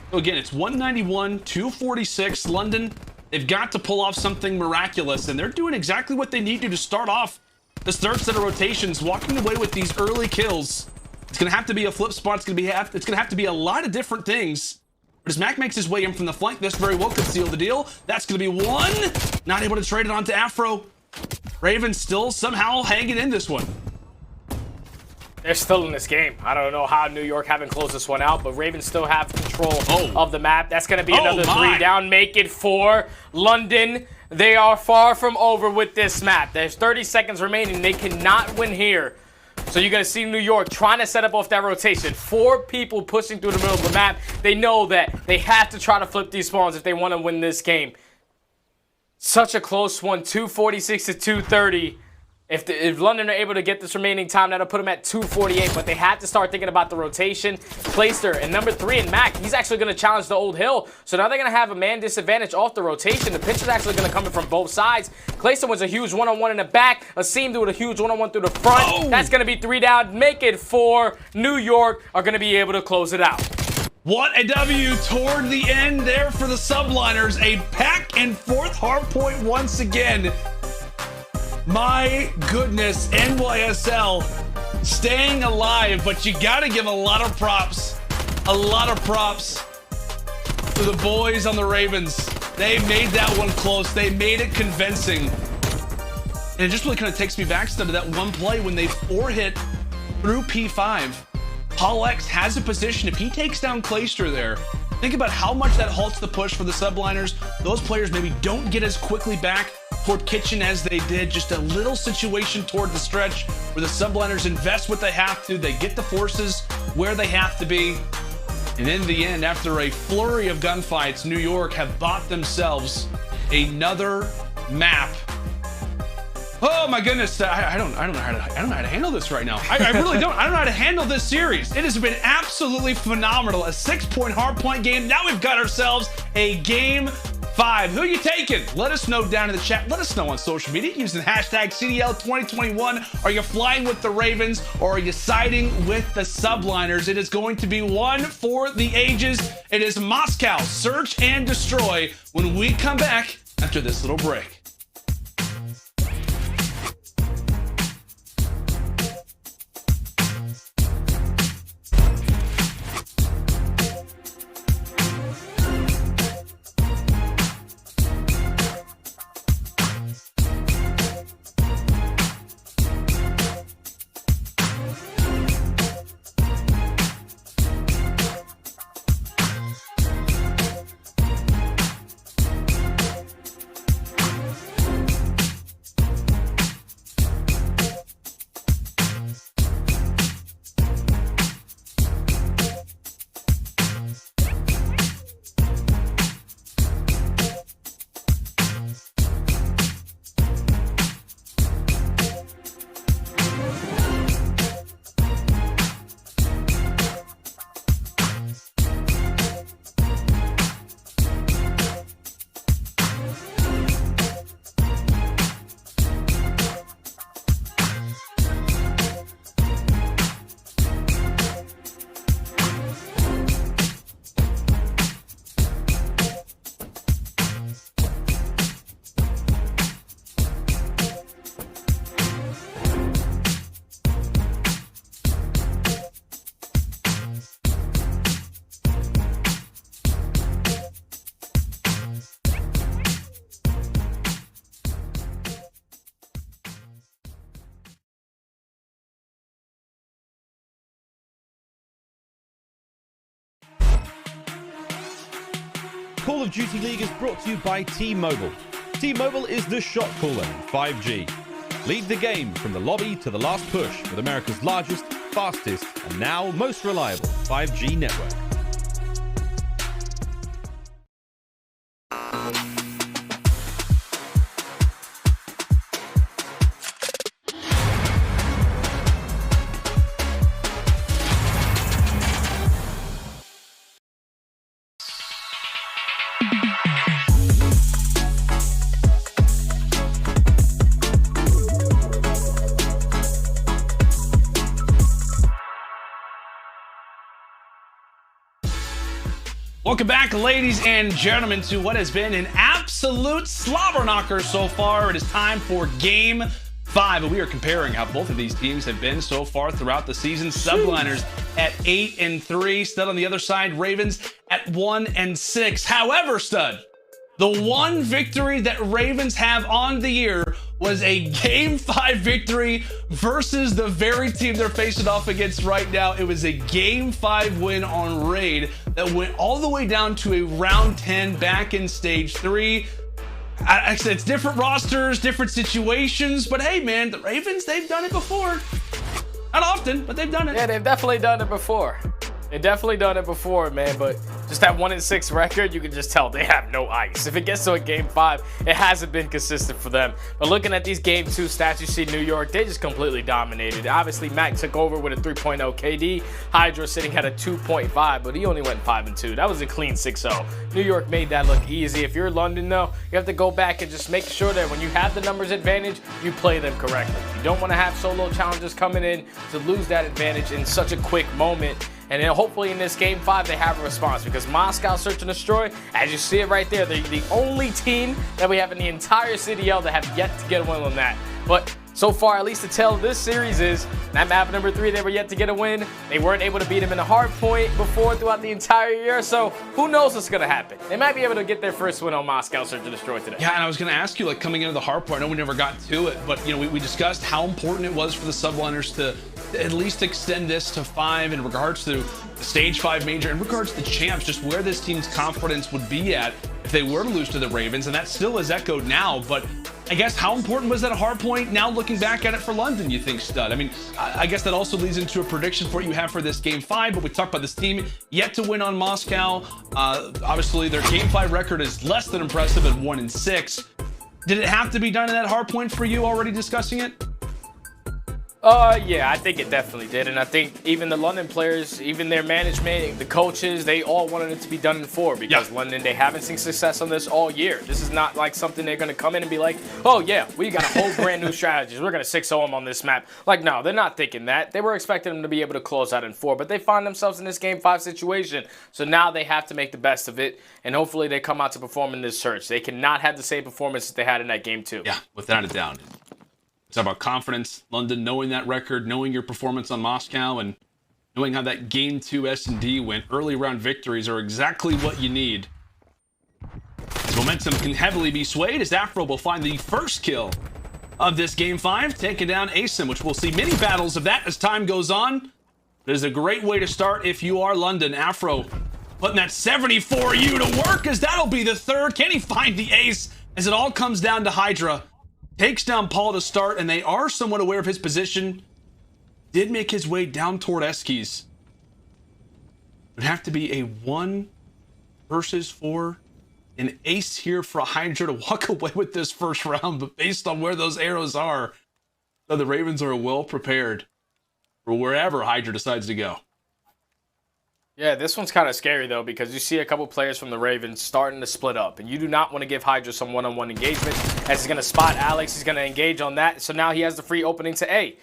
So again, it's 191, 246. London, they've got to pull off something miraculous, and they're doing exactly what they need to start off this third set of rotations, walking away with these early kills. It's gonna have to be a flip spot. It's gonna have to be a lot of different things. But as Mack makes his way in from the flank, this very well could seal the deal. That's gonna be one. Not able to trade it onto Afro. Raven still somehow hanging in this one. They're still in this game. I don't know how New York haven't closed this one out, but Ravens still have control of the map. That's going to be another 3 down. Make it 4. London, they are far from over with this map. There's 30 seconds remaining. They cannot win here. So you're going to see New York trying to set up off that rotation. 4 people pushing through the middle of the map. They know that they have to try to flip these spawns if they want to win this game. Such a close one, 246 to 230. If London are able to get this remaining time, that'll put them at 248, but they have to start thinking about the rotation. Clayster and number 3 and Mack, he's actually going to challenge the old hill. So now they're going to have a man disadvantage off the rotation. The pitch is actually going to come in from both sides. Clayster was a huge one-on-one in the back. Asim doing a huge one-on-one through the front. That's going to be 3 down. Make it 4. New York are going to be able to close it out. What a W toward the end there for the Subliners. A back and forth hardpoint once again. My goodness, NYSL staying alive, but you gotta give a lot of props to the boys on the Ravens. They made that one close. They made it convincing. And it just really kind of takes me back to that one play when they 4-hit through P5. PaulEhx has a position. If he takes down Clayster there, think about how much that halts the push for the Subliners. Those players maybe don't get as quickly back toward Kitchen as they did. Just a little situation toward the stretch where the Subliners invest what they have to. They get the forces where they have to be. And in the end, after a flurry of gunfights, New York have bought themselves another map. Oh my goodness, I don't know how to handle this right now. I really don't. I don't know how to handle this series. It has been absolutely phenomenal. A 6-point hardpoint game. Now we've got ourselves a game 5. Who are you taking? Let us know down in the chat. Let us know on social media using hashtag CDL 2021. Are you flying with the Ravens or are you siding with the Subliners? It is going to be one for the ages. It is Moscow, search and destroy when we come back after this little break. Call of Duty League is brought to you by T-Mobile. T-Mobile is the shot caller in 5G. Lead the game from the lobby to the last push with America's largest, fastest, and now most reliable 5G network. Welcome back, ladies and gentlemen, to what has been an absolute slobber knocker so far. It is time for Game 5, and we are comparing how both of these teams have been so far throughout the season. Subliners at 8-3, Stud on the other side, Ravens at 1-6. However, Stud, the one victory that Ravens have on the year was a Game 5 victory versus the very team they're facing off against right now. It was a Game 5 win on Raid that went all the way down to a round 10 back in stage 3. I said it's different rosters, different situations, but hey, man, the Ravens, they've done it before. Not often, but they've done it. Yeah, they've definitely done it before. They've definitely done it before, man, but just that 1-6 record, you can just tell they have no ice. If it gets to a Game 5, it hasn't been consistent for them. But looking at these Game 2 stats, you see New York, they just completely dominated. Obviously, Mack took over with a 3.0 KD. HyDra sitting at a 2.5, but he only went 5-2. That was a clean 6-0. New York made that look easy. If you're London, though, you have to go back and just make sure that when you have the numbers advantage, you play them correctly. You don't want to have solo challenges coming in to lose that advantage in such a quick moment. And then hopefully in this Game 5, they have a response, because Moscow Search and Destroy, as you see it right there, they're the only team that we have in the entire CDL that have yet to get a win on that. But so far, at least the tale of this series is that map number 3, they were yet to get a win. They weren't able to beat him in the hard point before throughout the entire year. So who knows what's going to happen? They might be able to get their first win on Moscow Search and Destroy today. Yeah, and I was going to ask you, like, coming into the hard point, I know we never got to it, but, you know, we discussed how important it was for the Subliners to at least extend this to 5 in regards to the stage 5 major, in regards to the champs, just where this team's confidence would be at if they were to lose to the Ravens, and that still is echoed now. But I guess how important was that a hard point now looking back at it for London, you think, Stud? I mean, I guess that also leads into a prediction for what you have for this Game 5, but we talked about this team yet to win on Moscow. Obviously, their Game 5 record is less than impressive at 1-6. Did it have to be done in that hard point for you, already discussing it? Yeah, I think it definitely did. And I think even the London players, even their management, the coaches, they all wanted it to be done in 4, because London, they haven't seen success on this all year. This is not like something they're going to come in and be like, oh yeah, we got a whole brand new strategies. We're going to 6-0 them on this map. Like, no, they're not thinking that. They were expecting them to be able to close out in 4, but they find themselves in this Game 5 situation. So now they have to make the best of it, and hopefully they come out to perform in this search. They cannot have the same performance that they had in that Game 2. Yeah, without a doubt. It's about confidence, London, knowing that record, knowing your performance on Moscow, and knowing how that Game 2 S&D went. Early round victories are exactly what you need. As momentum can heavily be swayed, as Afro will find the first kill of this Game 5, taking down Asim, which we'll see many battles of that as time goes on. It is a great way to start if you are London. Afro putting that 74U to work, as that'll be the 3rd. Can he find the ace, as it all comes down to HyDra? Takes down Paul to start, and they are somewhat aware of his position. Did make his way down toward Eskies. Would have to be a 1 versus 4. An ace here for HyDra to walk away with this first round, but based on where those arrows are, so the Ravens are well prepared for wherever HyDra decides to go. Yeah, this one's kind of scary, though, because you see a couple players from the Ravens starting to split up, and you do not want to give HyDra some one-on-one engagement, as he's going to spot Alexx. He's going to engage on that, so now he has the free opening to A.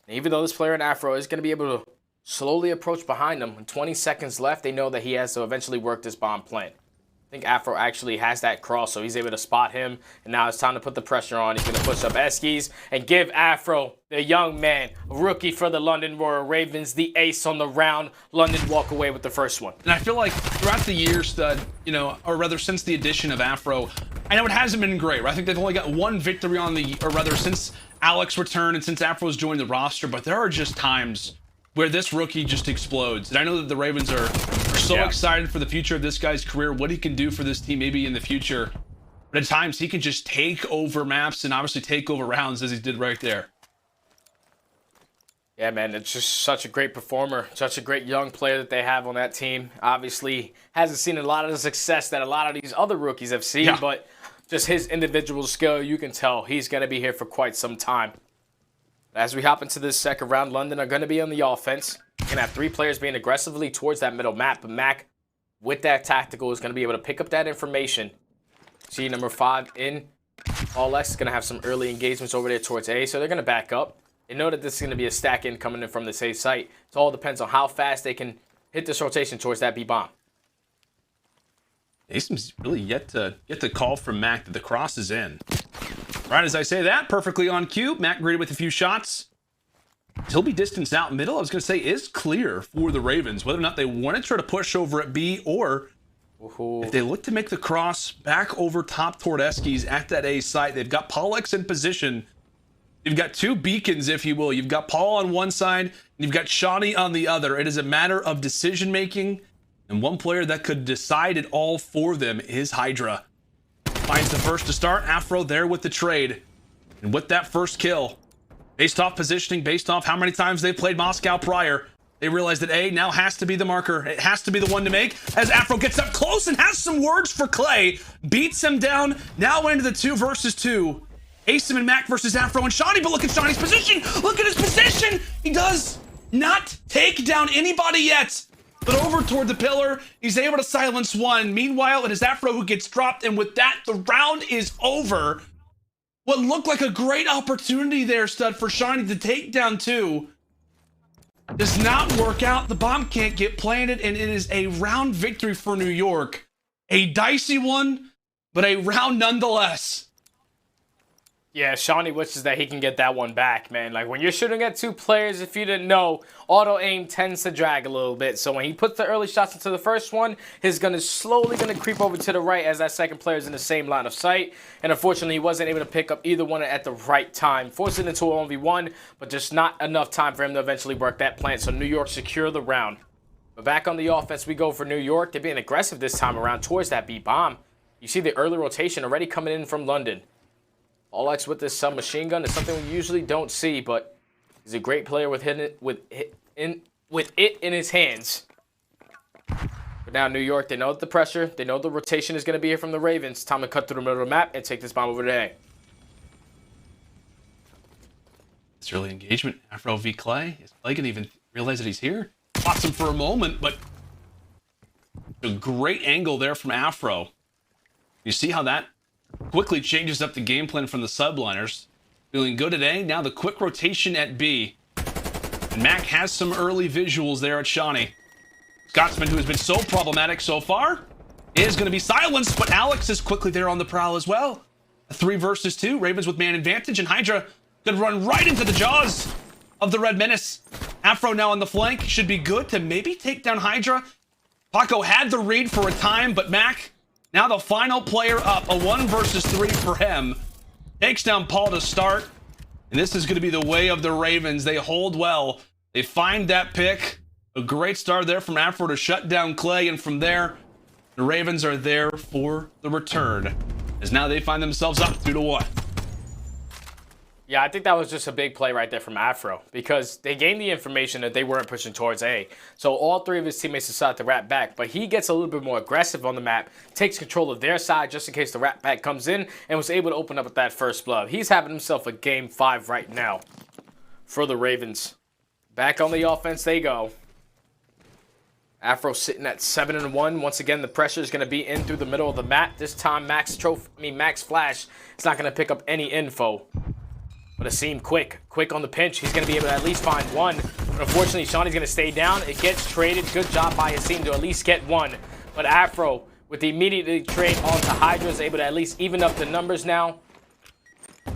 And even though this player in Afro is going to be able to slowly approach behind him, with 20 seconds left, they know that he has to eventually work this bomb plan. I think Afro actually has that cross, so he's able to spot him. And now it's time to put the pressure on. He's going to push up Eskies and give Afro, the young man, rookie for the London Royal Ravens, the ace on the round. London walk away with the first one. And I feel like throughout the year, Stud, you know, or rather since the addition of Afro, I know it hasn't been great, right? I think they've only got 1 victory on the, or rather since Alexx returned and since Afro's joined the roster, but there are just times where this rookie just explodes. And I know that the Ravens are so excited for the future of this guy's career, what he can do for this team maybe in the future. But at times, he can just take over maps and obviously take over rounds as he did right there. Yeah, man, it's just such a great performer, such a great young player that they have on that team. Obviously, hasn't seen a lot of the success that a lot of these other rookies have seen, but just his individual skill, you can tell he's going to be here for quite some time. As we hop into this second round, London are going to be on the offense. You're going to have 3 players being aggressively towards that middle map, but Mack, with that tactical, is going to be able to pick up that information. See number 5 in. PaulEhx is going to have some early engagements over there towards A, so they're going to back up. They know that this is going to be a stack in coming in from this A site. It all depends on how fast they can hit this rotation towards that B bomb. Asim's really yet to get the call from Mack that the cross is in. Right as I say that, perfectly on cue. Mack greeted with a few shots. He'll be distanced out middle. I was going to say is clear for the Ravens, whether or not they want to try to push over at B or if they look to make the cross back over top toward Eskies at that A site. They've got PaulEhx in position. You've got 2 beacons, if you will. You've got Paul on one side, and you've got Seany on the other. It is a matter of decision making, and one player that could decide it all for them is HyDra. Finds the first to start. Afro there with the trade, and with that first kill, based off positioning, based off how many times they played Moscow prior, they realize that A now has to be the marker. It has to be the one to make, as Afro gets up close and has some words for Clay. Beats him down. Now into the 2 versus 2. Asim and Mack versus Afro and Seany, but look at Seany's position. Look at his position. He does not take down anybody yet. But over toward the pillar, he's able to silence one. Meanwhile, it is Afro who gets dropped, and with that, the round is over. What looked like a great opportunity there, Stud, for Seany to take down 2. Does not work out. The bomb can't get planted, and it is a round victory for New York. A dicey one, but a round nonetheless. Yeah, Seany wishes that he can get that one back, man. Like, when you're shooting at 2 players, if you didn't know, auto-aim tends to drag a little bit. So when he puts the early shots into the first one, his gun is slowly going to creep over to the right as that second player is in the same line of sight. And unfortunately, he wasn't able to pick up either one at the right time. Forced it into a 1v1, but just not enough time for him to eventually work that plant. So New York secure the round. But back on the offense, we go for New York. They're being aggressive this time around towards that B bomb. You see the early rotation already coming in from London. PaulEhx with this submachine gun is something we usually don't see, but he's a great player with it in his hands. But now New York, they know the pressure, they know the rotation is going to be here from the Ravens. Time to cut through the middle of the map and take this bomb over to A. This early engagement, Afro v Clay. Is Clay gonna even realize that he's here? Spots him for a moment, but a great angle there from Afro. You see how that quickly changes up the game plan from the Subliners. Feeling good at A. Now the quick rotation at B. And Mack has some early visuals there at Seany. Scotsman, who has been so problematic so far, is going to be silenced, but Alexx is quickly there on the prowl as well. A 3 versus 2. Ravens with man advantage, and HyDra going to run right into the jaws of the Red Menace. Afro now on the flank. Should be good to maybe take down HyDra. Paco had the read for a time, but Mack, now the final player up, a 1 versus 3 for him. Takes down Paul to start. And this is going to be the way of the Ravens. They hold well. They find that pick. A great start there from Afro to shut down Clay. And from there, the Ravens are there for the return, as now they find themselves up 2-1. Yeah, I think that was just a big play right there from Afro, because they gained the information that they weren't pushing towards A. So all 3 of his teammates decide to wrap back, but he gets a little bit more aggressive on the map, takes control of their side just in case the wrap back comes in, and was able to open up with that first blood. He's having himself a game 5 right now for the Ravens. Back on the offense they go. Afro sitting at 7-1. Once again, the pressure is going to be in through the middle of the map. This time, Mack's flash is not going to pick up any info. But Asim quick on the pinch. He's going to be able to at least find one. But unfortunately, Seany's going to stay down. It gets traded. Good job by Asim to at least get one. But Afro, with the immediate trade onto HyDra, is able to at least even up the numbers now.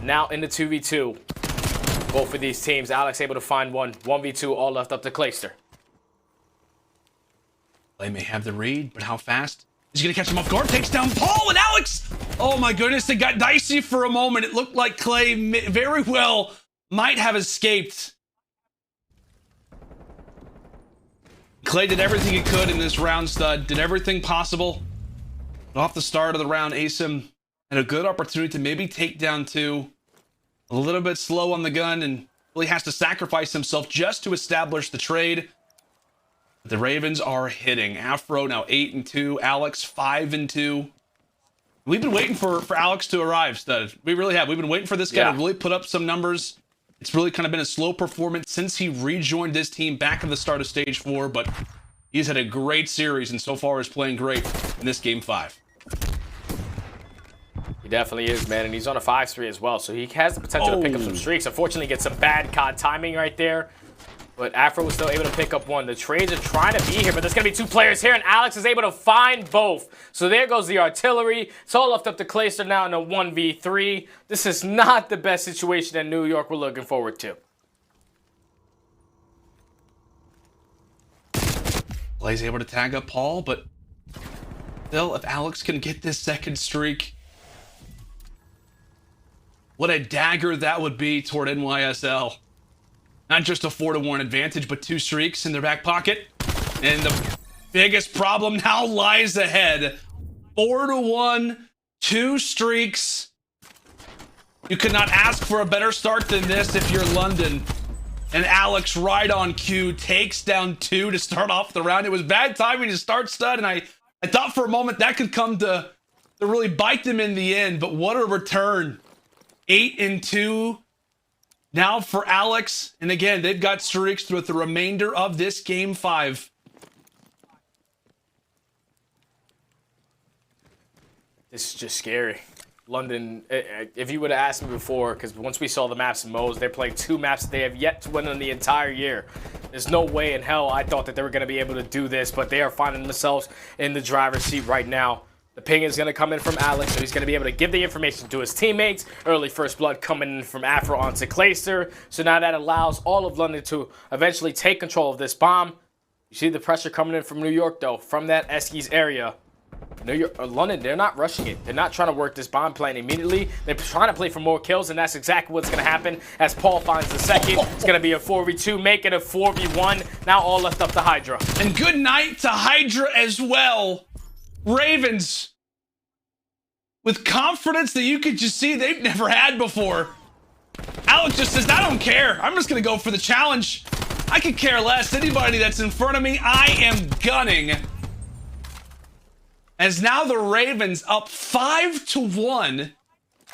Now in the 2v2. Both of these teams, Alexx able to find one. 1v2, all left up to Clayster. Clay may have the read, but how fast? He's going to catch him off guard. Takes down Paul, and Alexx! Oh my goodness, it got dicey for a moment. It looked like Clay very well might have escaped. Clay did everything he could in this round, stud. Did everything possible. But off the start of the round, Asim had a good opportunity to maybe take down 2. A little bit slow on the gun and really has to sacrifice himself just to establish the trade. But the Ravens are hitting. Afro now 8-2. Alexx 5-2. We've been waiting for Alexx to arrive, stud. We really have. We've been waiting for this guy to really put up some numbers. It's really kind of been a slow performance since he rejoined this team back at the start of Stage 4, but he's had a great series and so far is playing great in this Game 5. He definitely is, man, and he's on a 5-3 as well, so he has the potential to pick up some streaks. Unfortunately, get some bad COD timing right there, but Afro was still able to pick up 1. The trades are trying to be here, but there's going to be 2 players here, and Alexx is able to find both. So there goes the artillery. It's all left up to Clayster now in a 1v3. This is not the best situation that New York we're looking forward to. Clay's able to tag up Paul, but still, if Alexx can get this second streak, what a dagger that would be toward NYSL. Not just a 4-1 advantage, but 2 streaks in their back pocket. And the biggest problem now lies ahead. 4-1, 2 streaks. You could not ask for a better start than this if you're London. And Alexx, right on cue, takes down 2 to start off the round. It was bad timing to start, stud, and I thought for a moment that could come to really bite them in the end, but what a return. 8-2 now for Alexx, and again, they've got streaks throughout the remainder of this Game 5. This is just scary. London, if you would have asked me before, because once we saw the maps in Mo's, they're playing 2 maps that they have yet to win in the entire year. There's no way in hell I thought that they were going to be able to do this, but they are finding themselves in the driver's seat right now. The ping is going to come in from Alexx, so he's going to be able to give the information to his teammates. Early first blood coming in from Afro onto Clayster. So now that allows all of London to eventually take control of this bomb. You see the pressure coming in from New York, though, from that Eskies area. New York, London, they're not rushing it. They're not trying to work this bomb plan immediately. They're trying to play for more kills, and that's exactly what's going to happen as Paul finds the second. It's going to be a 4v2, make it a 4v1. Now all left up to HyDra. And good night to HyDra as well. Ravens, with confidence that you could just see they've never had before. Alexx just says, I don't care. I'm just going to go for the challenge. I could care less. Anybody that's in front of me, I am gunning. As now the Ravens up 5-1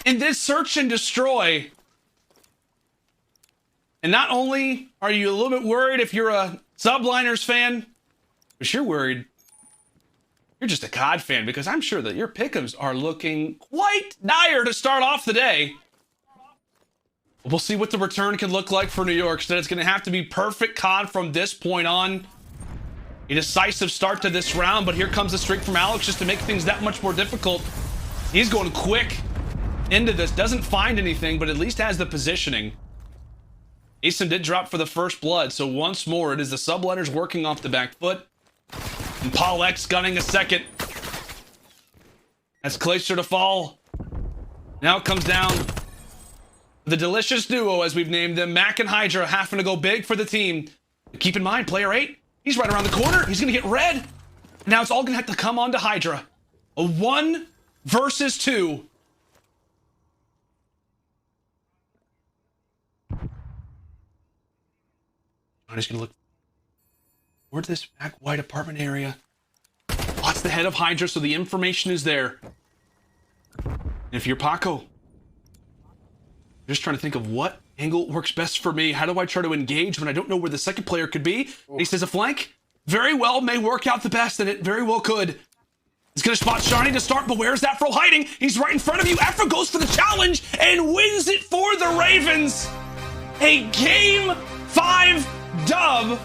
in this search and destroy. And not only are you a little bit worried if you're a Subliners fan, but you're worried you're just a COD fan, because I'm sure that your pick'ems are looking quite dire to start off the day. We'll see what the return can look like for New York. So it's going to have to be perfect COD from this point on. A decisive start to this round, but here comes the streak from Alexx just to make things that much more difficult. He's going quick into this. Doesn't find anything, but at least has the positioning. Asim did drop for the first blood, so once more, it is the Subliners working off the back foot. And PaulEhx gunning a second. That's Clayster to fall. Now it comes down to the delicious duo, as we've named them. Mack and HyDra having to go big for the team. Keep in mind, player 8, he's right around the corner. He's going to get red. Now it's all going to have to come on to HyDra. A 1 versus 2. I'm just going to look toward this back white apartment area. Lots the head of HyDra, so the information is there. And if you're Paco, I'm just trying to think of what angle works best for me. How do I try to engage when I don't know where the second player could be? He says a flank. Very well may work out the best, and it very well could. He's going to spot Seany to start, but where's Afro hiding? He's right in front of you. Afro goes for the challenge and wins it for the Ravens. A Game 5 dub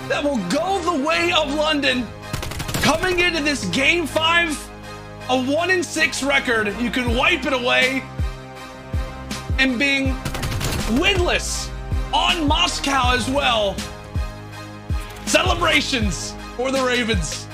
that will go the way of London. Coming into this Game 5, a 1-6 record. You can wipe it away. And being winless on Moscow as well. Celebrations for the Ravens.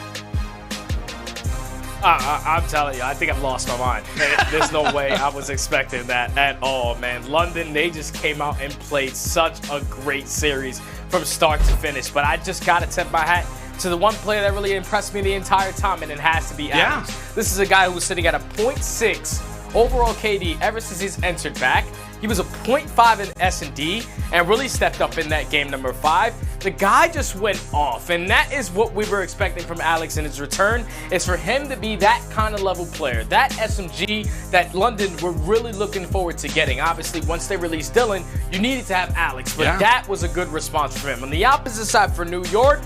I'm telling you, I think I've lost my mind. There's no way I was expecting that at all, man. London, they just came out and played such a great series from start to finish. But I just got to tip my hat to the one player that really impressed me the entire time, and it has to be Alexx. This is a guy who was sitting at a 0.6 overall KD ever since he's entered back. He was a 0.5 in S&D and really stepped up in that game number 5. The guy just went off, and that is what we were expecting from Alexx in his return, is for him to be that kind of level player, that SMG that London were really looking forward to getting. Obviously, once they released Dylan, you needed to have Alexx, but that was a good response from him. On the opposite side for New York,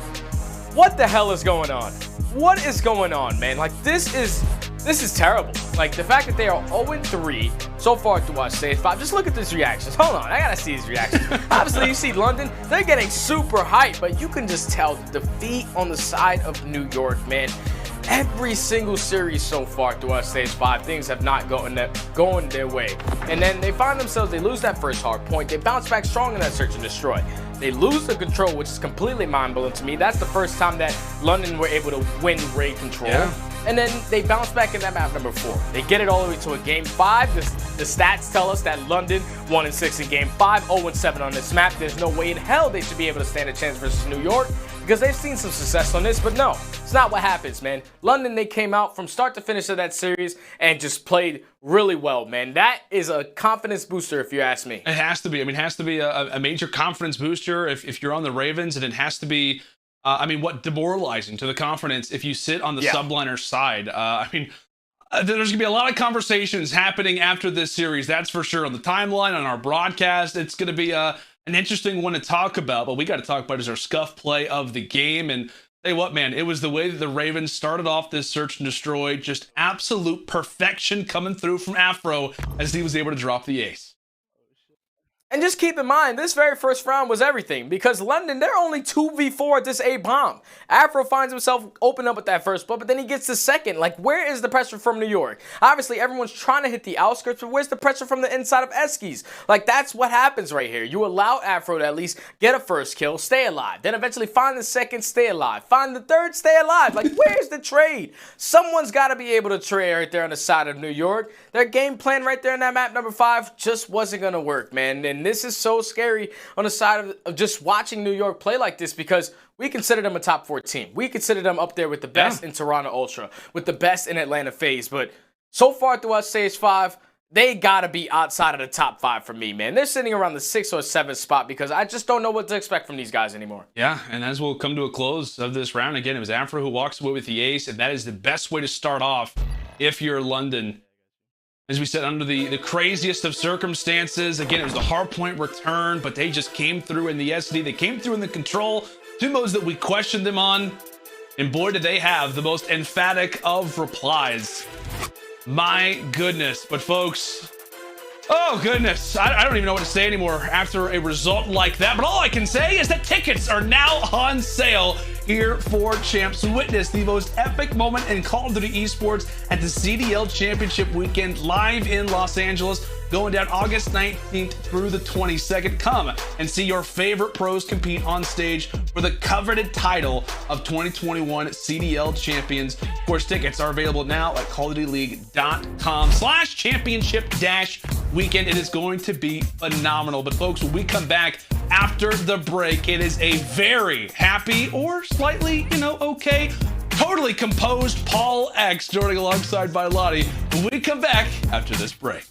what the hell is going on? What is going on, man? Like, this is terrible. Like, the fact that they are 0-3 so far through our stage 5. Just look at these reactions. Hold on, I gotta see these reactions. Obviously, you see London, they're getting super hyped, but you can just tell the defeat on the side of New York, man. Every single series so far through our stage 5, things have not going their way. And then they find themselves, they lose that first hard point. They bounce back strong in that search and destroy. They lose the control, which is completely mind-blowing to me. That's the first time that London were able to win raid control. And then they bounce back in that map number 4. They get it all the way to a game 5. The stats tell us that London 1-6 in game 5, 0-7 on this map. There's no way in hell they should be able to stand a chance versus New York, because they've seen some success on this, but no, it's not what happens, man. London, they came out from start to finish of that series and just played really well, man. That is a confidence booster, if you ask me. It has to be. I mean, it has to be a major confidence booster if you're on the Ravens, and it has to be, demoralizing to the confidence if you sit on the Subliners side. There's going to be a lot of conversations happening after this series, that's for sure. On the timeline, on our broadcast, it's going to be an interesting one to talk about, but we got to talk about is our scuff play of the game. And tell you what, man, it was the way that the Ravens started off this search and destroy, just absolute perfection coming through from Afro as he was able to drop the ace. And just keep in mind, this very first round was everything, because London, they're only 2v4 at this A bomb. Afro finds himself open up with that first blood, but then he gets the second. Like, where is the pressure from New York? Obviously, everyone's trying to hit the outskirts, but where's the pressure from the inside of Eskies? Like, that's what happens right here. You allow Afro to at least get a first kill, stay alive, then eventually find the second, stay alive, find the third, stay alive. Like, where's the trade? Someone's got to be able to trade right there on the side of New York. Their game plan right there in that map number 5 just wasn't going to work, man. And this is so scary on the side of just watching New York play like this, because we consider them a top 4 team. We consider them up there with the best in Toronto Ultra, with the best in Atlanta FaZe. But so far throughout stage 5, they got to be outside of the top 5 for me, man. They're sitting around the 6th or 7th spot, because I just don't know what to expect from these guys anymore. Yeah, and as we'll come to a close of this round, again, it was Afro who walks away with the ace, and that is the best way to start off if you're London. As we said, under the craziest of circumstances. Again, it was the hardpoint return, but they just came through in the SD. They came through in the control. 2 modes that we questioned them on. And boy, did they have the most emphatic of replies. My goodness. But folks, oh goodness, I don't even know what to say anymore after a result like that. But all I can say is that tickets are now on sale here for Champs. Witness the most epic moment in Call of Duty esports at the CDL Championship Weekend live in Los Angeles, going down August 19th through the 22nd. Come and see your favorite pros compete on stage for the coveted title of 2021 CDL Champions. Of course, tickets are available now at callofdutyleague.com/championship-weekend. It is going to be phenomenal. But folks, when we come back after the break, it is a very happy or slightly, okay, totally composed PaulEhx joining alongside by Lottie. When we come back after this break.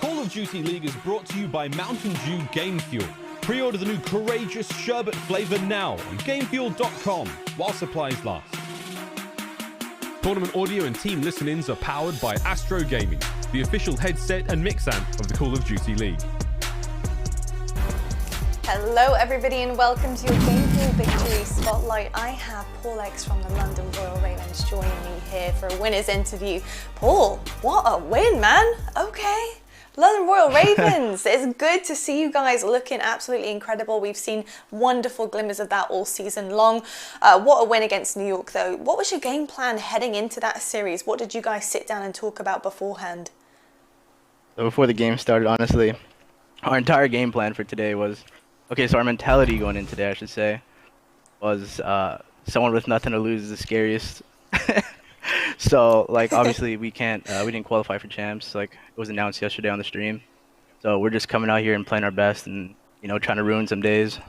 Call of Duty League is brought to you by Mountain Dew Game Fuel. Pre-order the new Courageous Sherbet flavor now on GameFuel.com while supplies last. Tournament audio and team listen-ins are powered by Astro Gaming, the official headset and mix amp of the Call of Duty League. Hello everybody and welcome to your Game Fuel Victory Spotlight. I have PaulEhx from the London Royal Ravens joining me here for a winner's interview. Paul, what a win, man. Okay. London Royal Ravens, it's good to see you guys looking absolutely incredible. We've seen wonderful glimmers of that all season long. What a win against New York though. What was your game plan heading into that series? What did you guys sit down and talk about beforehand? So before the game started, honestly, our entire game plan for today was, okay, so our mentality going in today, I should say, was someone with nothing to lose is the scariest. So, like, obviously we didn't qualify for champs. Like, it was announced yesterday on the stream. So we're just coming out here and playing our best and, you know, trying to ruin some days.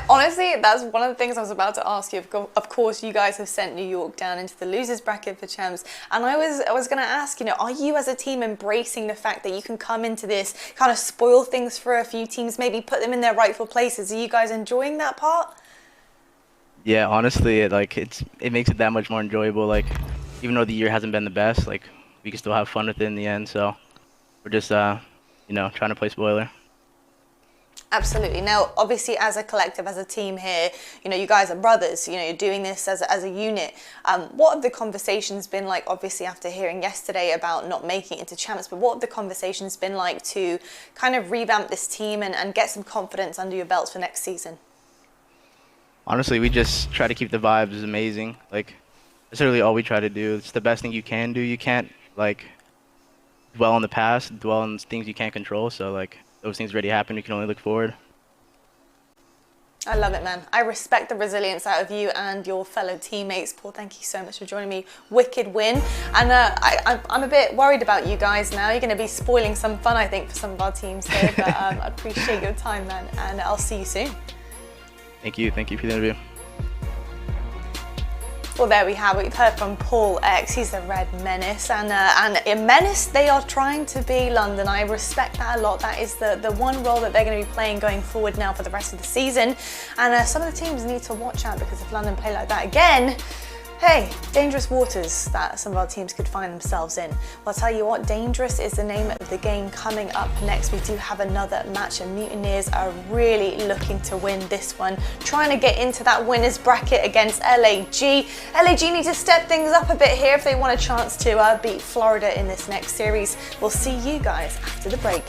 Honestly, that's one of the things I was about to ask you. Of course, you guys have sent New York down into the losers bracket for champs, and I was going to ask, you know, are you as a team embracing the fact that you can come into this, kind of spoil things for a few teams, maybe put them in their rightful places? Are you guys enjoying that part? Yeah, honestly, it makes it that much more enjoyable. Like, even though the year hasn't been the best, like, we can still have fun with it in the end. So we're just, you know, trying to play spoiler. Absolutely. Now, obviously, as a collective, as a team here, you know, you guys are brothers. You know, you're doing this as a unit. What have the conversations been like? Obviously, after hearing yesterday about not making it into champs, but what have the conversations been like to kind of revamp this team and get some confidence under your belts for next season? Honestly, we just try to keep the vibes amazing. Like, that's literally all we try to do. It's the best thing you can do. You can't, like, dwell on the past, dwell on things you can't control. So, like, those things already happened. You can only look forward. I love it, man. I respect the resilience out of you and your fellow teammates. Paul, thank you so much for joining me. Wicked win. And I'm a bit worried about you guys now. You're going to be spoiling some fun, I think, for some of our teams here. But I appreciate your time, man. And I'll see you soon. Thank you. Thank you for the interview. Well, there we have it. We've heard from PaulEhx. He's the Red Menace. And in Menace, they are trying to be London. I respect that a lot. That is the one role that they're going to be playing going forward now for the rest of the season. And some of the teams need to watch out, because if London play like that again, hey, dangerous waters that some of our teams could find themselves in. Well, I'll tell you what, dangerous is the name of the game. Coming up next, we do have another match, and Mutineers are really looking to win this one, trying to get into that winners bracket against LAG. LAG need to step things up a bit here if they want a chance to beat Florida in this next series. We'll see you guys after the break.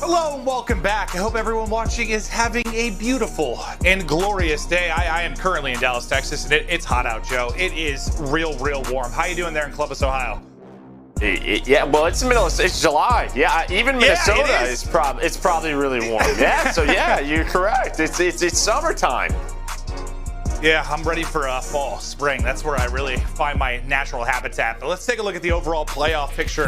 Hello and welcome back. I hope everyone watching is having a beautiful and glorious day. I am currently in Dallas, Texas, and it's hot out, Joe. It is real warm. How you doing there in Columbus, Ohio? Yeah, well, it's the middle of, it's July. Yeah, even Minnesota is probably really warm. Yeah, so yeah, you're correct. It's summertime. Yeah, I'm ready for fall, spring. That's where I really find my natural habitat. But let's take a look at the overall playoff picture.